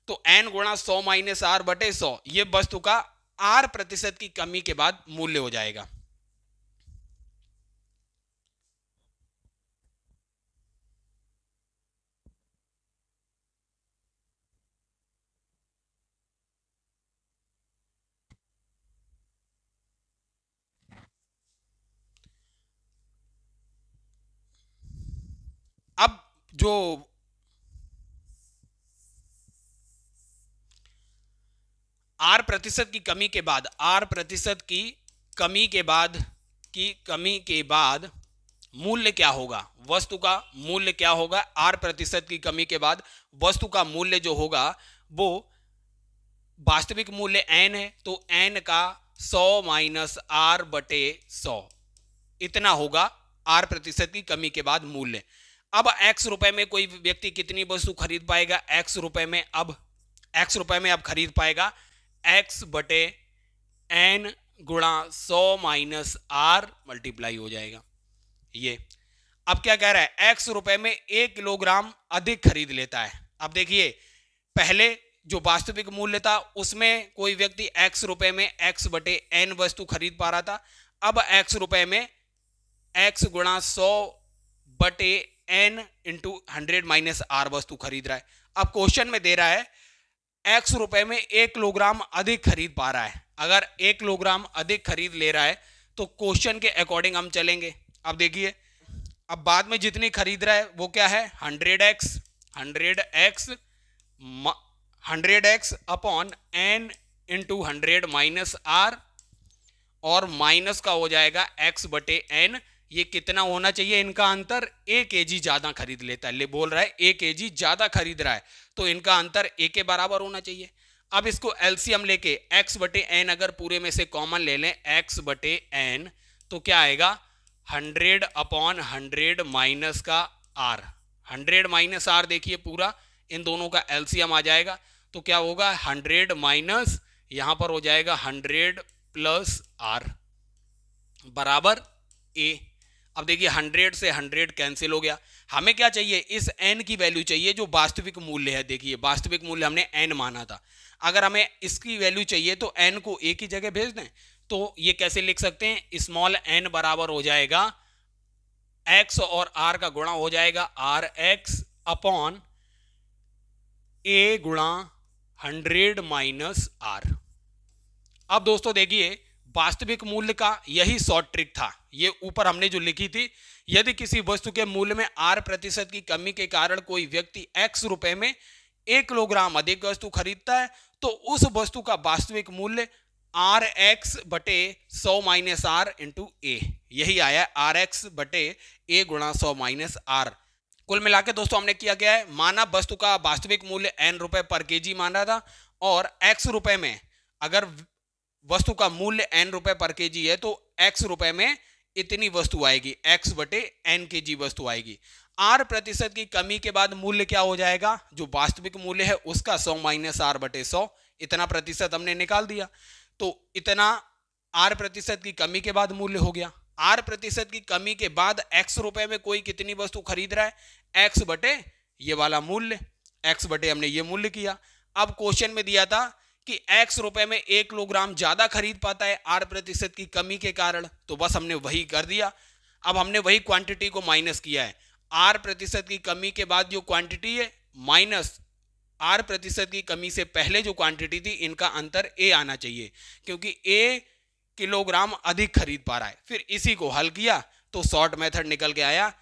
तो n गुणा 100 माइनस R बटे 100 ये वस्तु का R% की कमी के बाद मूल्य हो जाएगा। जो आर प्रतिशत की कमी के बाद, आर प्रतिशत की कमी के बाद मूल्य क्या होगा, वस्तु का मूल्य क्या होगा, आर प्रतिशत की कमी के बाद वस्तु का मूल्य जो होगा वो वास्तविक मूल्य एन है, तो एन का 100 माइनस आर बटे 100 इतना होगा आर प्रतिशत की कमी के बाद मूल्य। अब एक्स रुपए में कोई व्यक्ति कितनी वस्तु खरीद पाएगा, एक्स रुपए में अब खरीद पाएगा एक्स बटे एन गुणा 100 माइनस आर मल्टीप्लाई हो जाएगा ये। अब क्या कह रहा है, एक्स रुपए में 1 किलोग्राम अधिक खरीद लेता है। अब देखिए पहले जो वास्तविक मूल्य था उसमें कोई व्यक्ति एक्स रुपए में एक्स बटे एन वस्तु खरीद पा रहा था, अब एक्स रुपए में एक्स गुणा 100 बटे एन इंटू 100 माइनस आर वस्तु खरीद रहा है। अब क्वेश्चन में दे रहा है एक्स रुपए में 1 किलोग्राम अधिक खरीद पा रहा है। अगर 1 किलोग्राम अधिक खरीद ले रहा है तो क्वेश्चन के अकॉर्डिंग हम चलेंगे। अब देखिए अब बाद में जितनी खरीद रहा है वो क्या है 100x upon N into 100 minus R और माइनस का हो जाएगा x बटे एन। ये कितना होना चाहिए इनका अंतर, 1 kg ज्यादा खरीद लेता है, ले बोल रहा है 1 kg ज्यादा खरीद रहा है तो इनका अंतर 1 के बराबर होना चाहिए। अब इसको एलसीएम लेके x बटे एन अगर पूरे में से कॉमन ले लें x बटे एन तो क्या आएगा 100 अपॉन 100 माइनस का r, 100 माइनस आर देखिए पूरा इन दोनों का एलसीएम आ जाएगा तो क्या होगा 100 माइनस यहां पर हो जाएगा 100 प्लस r बराबर a। अब देखिए 100 से 100 कैंसिल हो गया, हमें क्या चाहिए इस n की वैल्यू चाहिए जो वास्तविक मूल्य है। देखिए वास्तविक मूल्य हमने n माना था, अगर हमें इसकी वैल्यू चाहिए तो n को a की जगह भेज दें तो ये कैसे लिख सकते हैं, स्मॉल n बराबर हो जाएगा x और r का गुणा हो जाएगा rx अपॉन a गुणा 100 माइनस r। अब दोस्तों देखिए वास्तविक मूल्य का यही शॉर्ट ट्रिक था, ये ऊपर हमने जो लिखी थी, यदि किसी वस्तु के मूल्य में आर प्रतिशत की कमी के कारण कोई व्यक्ति एक्स रुपए में 1 किलोग्राम अधिक वस्तु खरीदता है तो उस वस्तु का वास्तविक मूल्य आर एक्स बटे 100 माइनस आर इंटू ए, यही आया आर एक्स बटे ए गुणा 100 माइनस आर। कुल मिला के दोस्तों हमने किया गया है, माना वस्तु का वास्तविक मूल्य n रुपए पर केजी माना था और x रुपए में अगर वस्तु का मूल्य n रुपए पर केजी है तो x रुपए में इतनी वस्तु आएगी, x बटे n केजी वस्तु आएगी। r प्रतिशत की कमी के बाद मूल्य क्या हो जाएगा, जो वास्तविक मूल्य है उसका 100 माइनस आर बटे 100, इतना प्रतिशत हमने निकाल दिया तो इतना r प्रतिशत की कमी के बाद मूल्य हो गया। r प्रतिशत की कमी के बाद x रुपए में कोई कितनी वस्तु खरीद रहा है, x बटे ये वाला मूल्य, x बटे हमने ये मूल्य किया। अब क्वेश्चन में दिया था कि x रुपए में 1 किलोग्राम ज्यादा खरीद पाता है r प्रतिशत की कमी के कारण, तो बस हमने वही कर दिया। अब हमने वही क्वांटिटी को माइनस किया है, r प्रतिशत की कमी के बाद जो क्वांटिटी है माइनस r प्रतिशत की कमी से पहले जो क्वांटिटी थी, इनका अंतर a आना चाहिए क्योंकि a किलोग्राम अधिक खरीद पा रहा है। फिर इसी को हल किया तो शॉर्ट मेथड निकल के आया,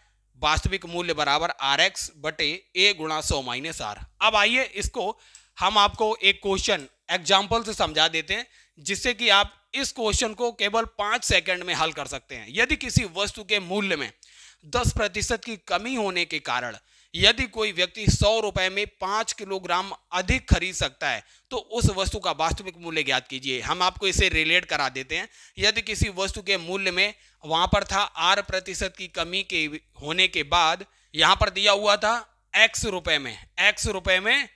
वास्तविक मूल्य बराबर आर एक्स बटे ए गुणा 100 माइनस आर। अब आइए इसको हम आपको एक क्वेश्चन एग्जाम्पल से समझा देते हैं जिससे कि आप इस क्वेश्चन को केवल 5 सेकंड में हल कर सकते हैं। यदि किसी वस्तु के मूल्य में 10% की कमी होने के कारण यदि कोई व्यक्ति 100 रुपए में 5 किलोग्राम अधिक खरीद सकता है तो उस वस्तु का वास्तविक मूल्य ज्ञात कीजिए। हम आपको इसे रिलेट करा देते हैं। यदि किसी वस्तु के मूल्य में वहां पर था आर प्रतिशत की कमी के होने के बाद यहां पर दिया हुआ था x रुपए में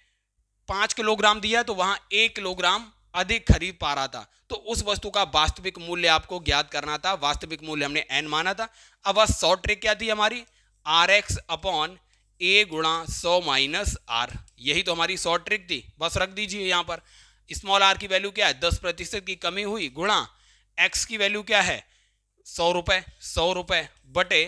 5 किलोग्राम दिया तो वहां 1 किलोग्राम अधिक खरीद पा रहा था, तो उस वस्तु का वास्तविक मूल्य आपको ज्ञात करना था। वास्तविक मूल्य हमने n माना था। अब बस शॉर्ट ट्रिक क्या थी हमारी, आर एक्स अपॉन ए गुणा 100 माइनस आर, यही तो हमारी शॉर्ट ट्रिक थी। बस रख दीजिए यहाँ पर स्मॉल आर की वैल्यू क्या है 10% की कमी हुई गुणा एक्स की वैल्यू क्या है 100 रुपए बटे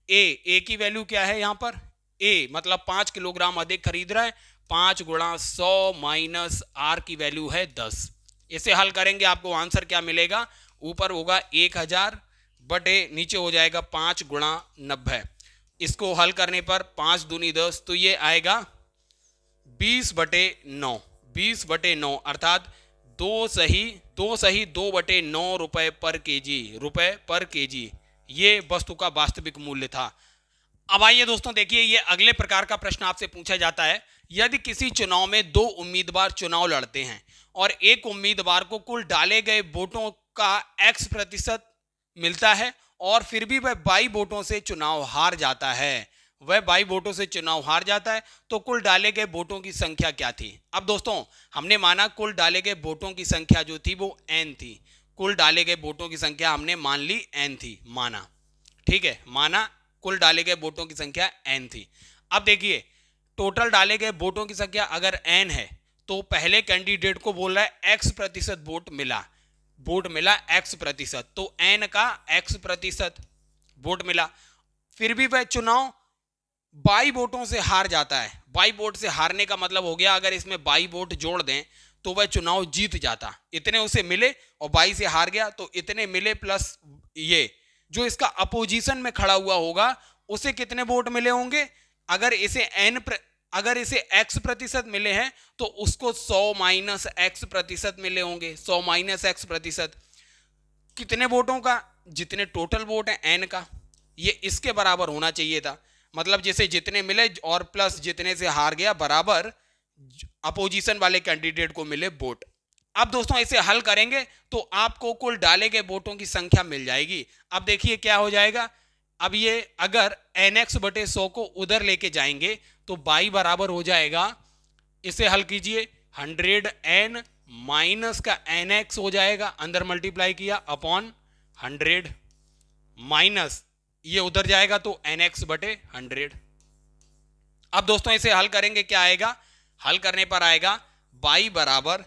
ए की वैल्यू क्या है यहाँ पर ए मतलब 5 किलोग्राम अधिक खरीद रहा है, 5 गुणा 100 माइनस आर की वैल्यू है 10। इसे हल करेंगे आपको आंसर क्या मिलेगा, ऊपर होगा 1000 बटे नीचे हो जाएगा 5 गुणा 90, इसको हल करने पर 5 दूनी 10, तो ये आएगा 20/9, 20/9 अर्थात 2 रुपए पर केजी, ये वस्तु का वास्तविक मूल्य था। अब आइए दोस्तों देखिए, ये अगले प्रकार का प्रश्न आपसे पूछा जाता है। यदि किसी चुनाव में 2 उम्मीदवार चुनाव लड़ते हैं और एक उम्मीदवार को कुल डाले गए वोटों का X% मिलता है और फिर भी वह 22 वोटों से चुनाव हार जाता है, तो कुल डाले गए वोटों की संख्या क्या थी? अब दोस्तों हमने माना कुल डाले गए वोटों की संख्या जो थी वो n थी, कुल डाले गए वोटों की संख्या हमने मान ली n थी, माना, ठीक है, माना कुल डाले गए वोटों की संख्या n थी। अब देखिए टोटल डाले गए वोटों की संख्या अगर n है तो पहले कैंडिडेट को बोल रहा है X% वोट मिला X%, तो n का X% वोट मिला, फिर भी वह चुनाव 22 वोटों से हार जाता है। 22 वोट से हारने का मतलब हो गया अगर इसमें 22 वोट जोड़ दें तो वह चुनाव जीत जाता, इतने उसे मिले और 22 से हार गया तो इतने मिले प्लस ये जो इसका अपोजिशन में खड़ा हुआ होगा उसे कितने वोट मिले होंगे? अगर इसे X% मिले हैं तो उसको 100 - X% मिले होंगे, 100 - X%, कितने वोटों का? जितने टोटल वोट है n का, ये इसके बराबर होना चाहिए था, मतलब जैसे जितने मिले और प्लस जितने से हार गया बराबर अपोजिशन वाले कैंडिडेट को मिले वोट। अब दोस्तों इसे हल करेंगे तो आपको कुल डाले गए वोटों की संख्या मिल जाएगी। अब देखिए क्या हो जाएगा, अब ये अगर nx/100 को उधर लेके जाएंगे तो y बराबर हो जाएगा, इसे हल कीजिए 100n माइनस का nx हो जाएगा, अंदर मल्टीप्लाई किया अपॉन 100 माइनस ये उधर जाएगा तो nx/100। अब दोस्तों इसे हल करेंगे, क्या आएगा? हल करने पर आएगा y बराबर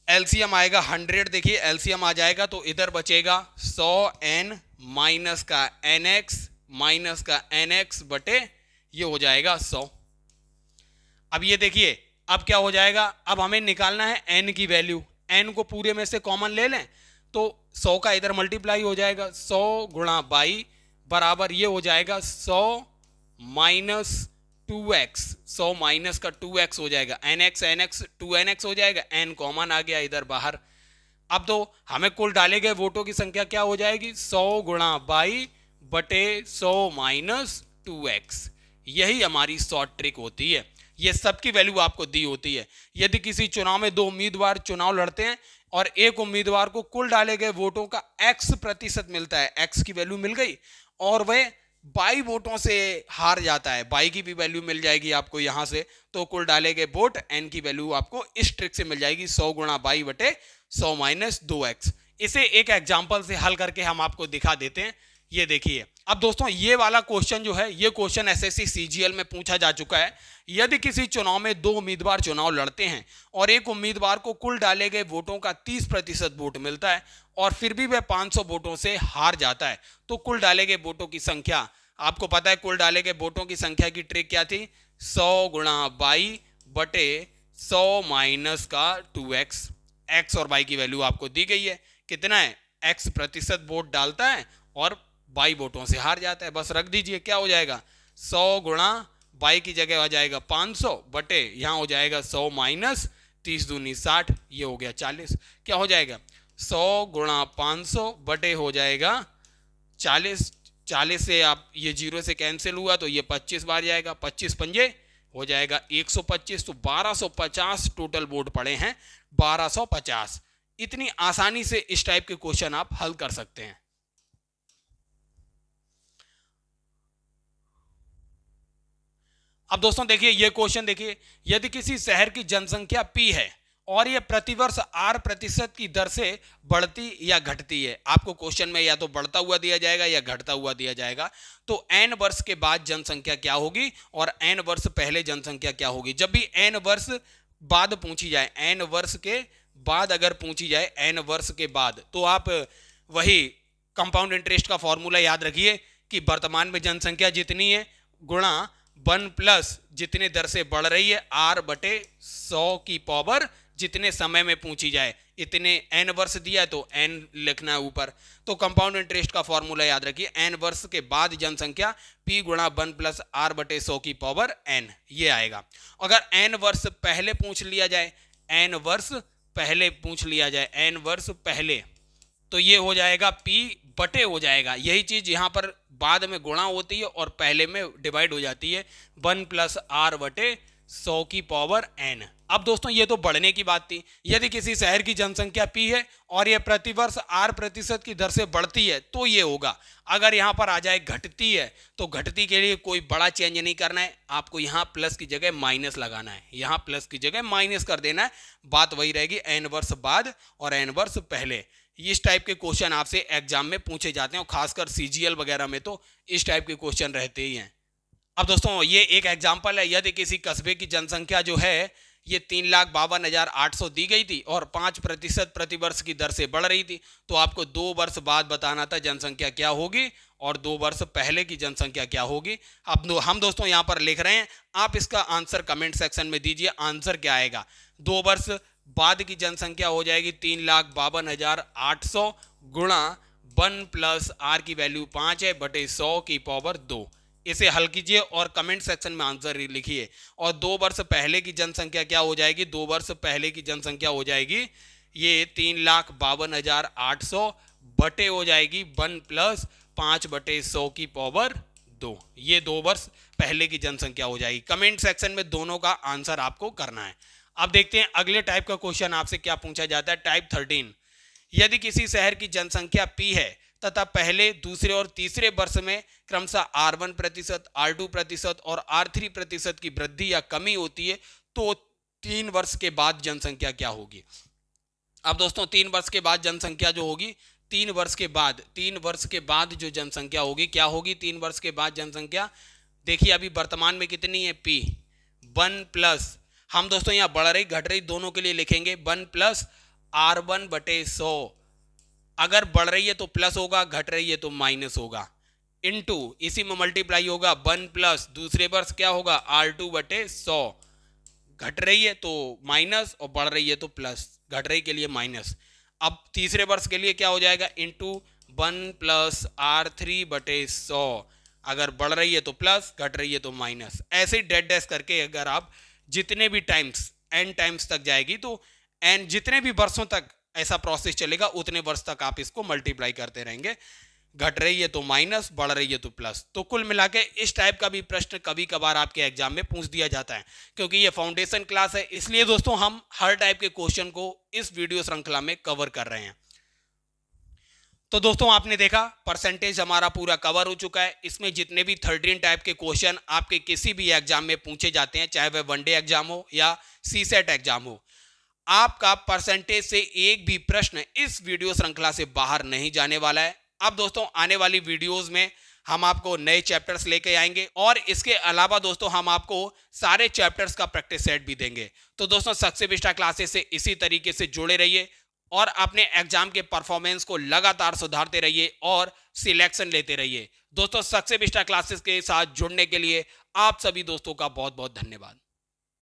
एलसीएम आएगा 100, देखिए एलसीएम आ जाएगा तो इधर बचेगा 100n माइनस का nx माइनस का nx बटे ये हो जाएगा 100। अब ये देखिए अब क्या हो जाएगा, अब हमें निकालना है n की वैल्यू, n को पूरे में से कॉमन ले लें तो 100 का इधर मल्टीप्लाई हो जाएगा, 100 गुणा y बराबर ये हो जाएगा 100 माइनस 2x, 100 माइनस का 2x हो जाएगा, nx 2nx हो जाएगा, n कॉमन आ गया इधर बाहर। अब तो हमें कुल डाले गए वोटों की संख्या क्या हो जाएगी? 100 गुणा y बटे 100 माइनस 2x, यही हमारी शॉर्ट ट्रिक होती है। ये सबकी वैल्यू आपको दी होती है। यदि किसी चुनाव में 2 उम्मीदवार चुनाव लड़ते हैं और एक उम्मीदवार को कुल डाले गए वोटों का X% मिलता है, X की वैल्यू मिल गई और वह 22 वोटों से हार जाता है, y की भी वैल्यू मिल जाएगी आपको यहां से, तो कुल डाले गए वोट n की वैल्यू आपको इस ट्रिक से मिल जाएगी 100 गुणा y बटे 100 माइनस 2x। इसे एक एग्जांपल से हल करके हम आपको दिखा देते हैं, ये देखिए। अब दोस्तों ये वाला क्वेश्चन जो है ये क्वेश्चन एसएससी सीजीएल में पूछा जा चुका है। यदि किसी चुनाव में 2 उम्मीदवार चुनाव लड़ते हैं और एक उम्मीदवार को कुल डाले गए वोटों का 30% वोट मिलता है और फिर भी वह 500 वोटों से हार जाता है, तो कुल डाले गए वोटों की संख्या, आपको पता है कुल डाले गए वोटों की संख्या की ट्रिक क्या थी? 100 गुणा y बटे 100 माइनस का 2x, x और y की वैल्यू आपको दी गई है, कितना है? x% वोट डालता है और y वोटों से हार जाता है, बस रख दीजिए, क्या हो जाएगा? 100 गुणा y की जगह आ जाएगा 500 बटे यहाँ हो जाएगा 100 माइनस 30 दूनी 60, ये हो गया 40, क्या हो जाएगा? 100 गुणा 500 बटे हो जाएगा 40, 40 से आप ये 0 से कैंसिल हुआ तो ये 25 बार जाएगा, 25 पंजे हो जाएगा 125, तो 1250 टोटल वोट पड़े हैं, 1250। इतनी आसानी से इस टाइप के क्वेश्चन आप हल कर सकते हैं। अब दोस्तों देखिए ये क्वेश्चन देखिए, यदि किसी शहर की जनसंख्या P है और यह प्रतिवर्ष R% की दर से बढ़ती या घटती है, आपको क्वेश्चन में या तो बढ़ता हुआ दिया जाएगा या घटता हुआ दिया जाएगा, तो n वर्ष के बाद जनसंख्या क्या होगी और n वर्ष पहले जनसंख्या क्या होगी। जब भी n वर्ष बाद पूछी जाए, n वर्ष के बाद अगर पूछी जाए, n वर्ष के बाद, तो आप वही कंपाउंड इंटरेस्ट का फॉर्मूला याद रखिए कि वर्तमान में जनसंख्या जितनी है गुणा 1 प्लस जितने दर से बढ़ रही है R बटे 100 की पावर जितने समय में पूछी जाए। इतने n वर्ष दिया है तो n लिखना है ऊपर। तो कंपाउंड इंटरेस्ट का फॉर्मूला याद रखिए, n वर्ष के बाद जनसंख्या p गुणा 1 प्लस r बटे 100 की पावर n, ये आएगा। अगर n वर्ष पहले पूछ लिया जाए, n वर्ष पहले पूछ लिया जाए, n वर्ष पहले, तो ये हो जाएगा p बटे हो जाएगा। यही चीज यहाँ पर बाद में गुणा होती है और पहले में डिवाइड हो जाती है, 1 प्लस r बटे 100 की पावर n। अब दोस्तों ये तो बढ़ने की बात थी। यदि किसी शहर की जनसंख्या p है और ये प्रतिवर्ष r% की दर से बढ़ती है तो ये होगा। अगर यहाँ पर आ जाए घटती है तो घटती के लिए कोई बड़ा चेंज नहीं करना है, आपको यहाँ प्लस की जगह माइनस लगाना है, यहाँ प्लस की जगह माइनस कर देना है। बात वही रहेगी, n वर्ष बाद और n वर्ष पहले। इस टाइप के क्वेश्चन आपसे एग्जाम में पूछे जाते हैं और खासकर CGL वगैरह में तो इस टाइप के क्वेश्चन रहते ही हैं। अब दोस्तों ये एक एग्जाम्पल है, यदि किसी कस्बे की जनसंख्या जो है ये 3,52,800 दी गई थी और 5% प्रतिवर्ष की दर से बढ़ रही थी, तो आपको 2 वर्ष बाद बताना था जनसंख्या क्या होगी और 2 वर्ष पहले की जनसंख्या क्या होगी। अब हम दोस्तों यहाँ पर लिख रहे हैं, आप इसका आंसर कमेंट सेक्शन में दीजिए, आंसर क्या आएगा। 2 वर्ष बाद की जनसंख्या हो जाएगी 3,52,800 गुणा 1 प्लस r की वैल्यू 5 है बटे 100 की पावर 2। इसे हल कीजिए और कमेंट सेक्शन में आंसर लिखिए। और 2 वर्ष पहले की जनसंख्या क्या हो जाएगी, 2 वर्ष पहले की जनसंख्या हो जाएगी ये 3,52,800 बटे हो जाएगी 1 प्लस 5 बटे 100 की पावर 2। ये 2 वर्ष पहले की जनसंख्या हो जाएगी। कमेंट सेक्शन में दोनों का आंसर आपको करना है। अब देखते हैं अगले टाइप का क्वेश्चन आपसे क्या पूछा जाता है। टाइप 13, यदि किसी शहर की जनसंख्या p है तथा पहले, दूसरे और तीसरे वर्ष में क्रमशः r1%, r2% और r3% की वृद्धि या कमी होती है तो 3 वर्ष के बाद जनसंख्या क्या होगी। अब दोस्तों 3 वर्ष के बाद जनसंख्या जो होगी, 3 वर्ष के बाद जो जनसंख्या होगी क्या होगी। 3 वर्ष के बाद जनसंख्या देखिए अभी वर्तमान में कितनी है p, 1 प्लस, हम दोस्तों यहाँ बढ़ रही घट रही दोनों के लिए लिखेंगे 1 प्लस r1 बटे 100। अगर बढ़ रही है तो प्लस होगा, घट रही है तो माइनस होगा, इनटू इसी में मल्टीप्लाई होगा 1 प्लस दूसरे वर्ष क्या होगा r2 बटे 100। घट रही है तो माइनस और बढ़ रही है तो प्लस, घट रही के लिए माइनस। अब तीसरे वर्ष के लिए क्या हो जाएगा, इंटू 1 प्लस r3 बटे 100। अगर बढ़ रही है तो प्लस, घट रही है तो माइनस। ऐसे डेड डैश करके अगर आप जितने भी टाइम्स n टाइम्स तक जाएगी तो n जितने भी वर्षों तक ऐसा प्रोसेस चलेगा उतने वर्ष तक आप इसको मल्टीप्लाई करते रहेंगे। घट रही है तो माइनस, बढ़ रही है तो प्लस। तो कुल मिला के इस टाइप का भी प्रश्न कभी कभार आपके एग्जाम में पूछ दिया जाता है। क्योंकि ये फाउंडेशन क्लास है इसलिए दोस्तों हम हर टाइप के क्वेश्चन को इस वीडियो श्रृंखला में कवर कर रहे हैं। तो दोस्तों आपने देखा परसेंटेज हमारा पूरा कवर हो चुका है। इसमें जितने भी 13 टाइप के क्वेश्चन आपके किसी भी एग्जाम में पूछे जाते हैं, चाहे वह वनडे एग्जाम हो या सीसेट एग्जाम हो, आपका परसेंटेज से एक भी प्रश्न इस वीडियो श्रृंखला से बाहर नहीं जाने वाला है। अब दोस्तों आने वाली वीडियोस में हम आपको नए चैप्टर्स लेके आएंगे और इसके अलावा दोस्तों हम आपको सारे चैप्टर्स का प्रैक्टिस सेट भी देंगे। तो दोस्तों सक्सेस विस्टा क्लासेस से इसी तरीके से जुड़े रहिए और अपने एग्जाम के परफॉर्मेंस को लगातार सुधारते रहिए और सिलेक्शन लेते रहिए। दोस्तों सक्सेस विस्टा क्लासेस के साथ जुड़ने के लिए आप सभी दोस्तों का बहुत बहुत धन्यवाद।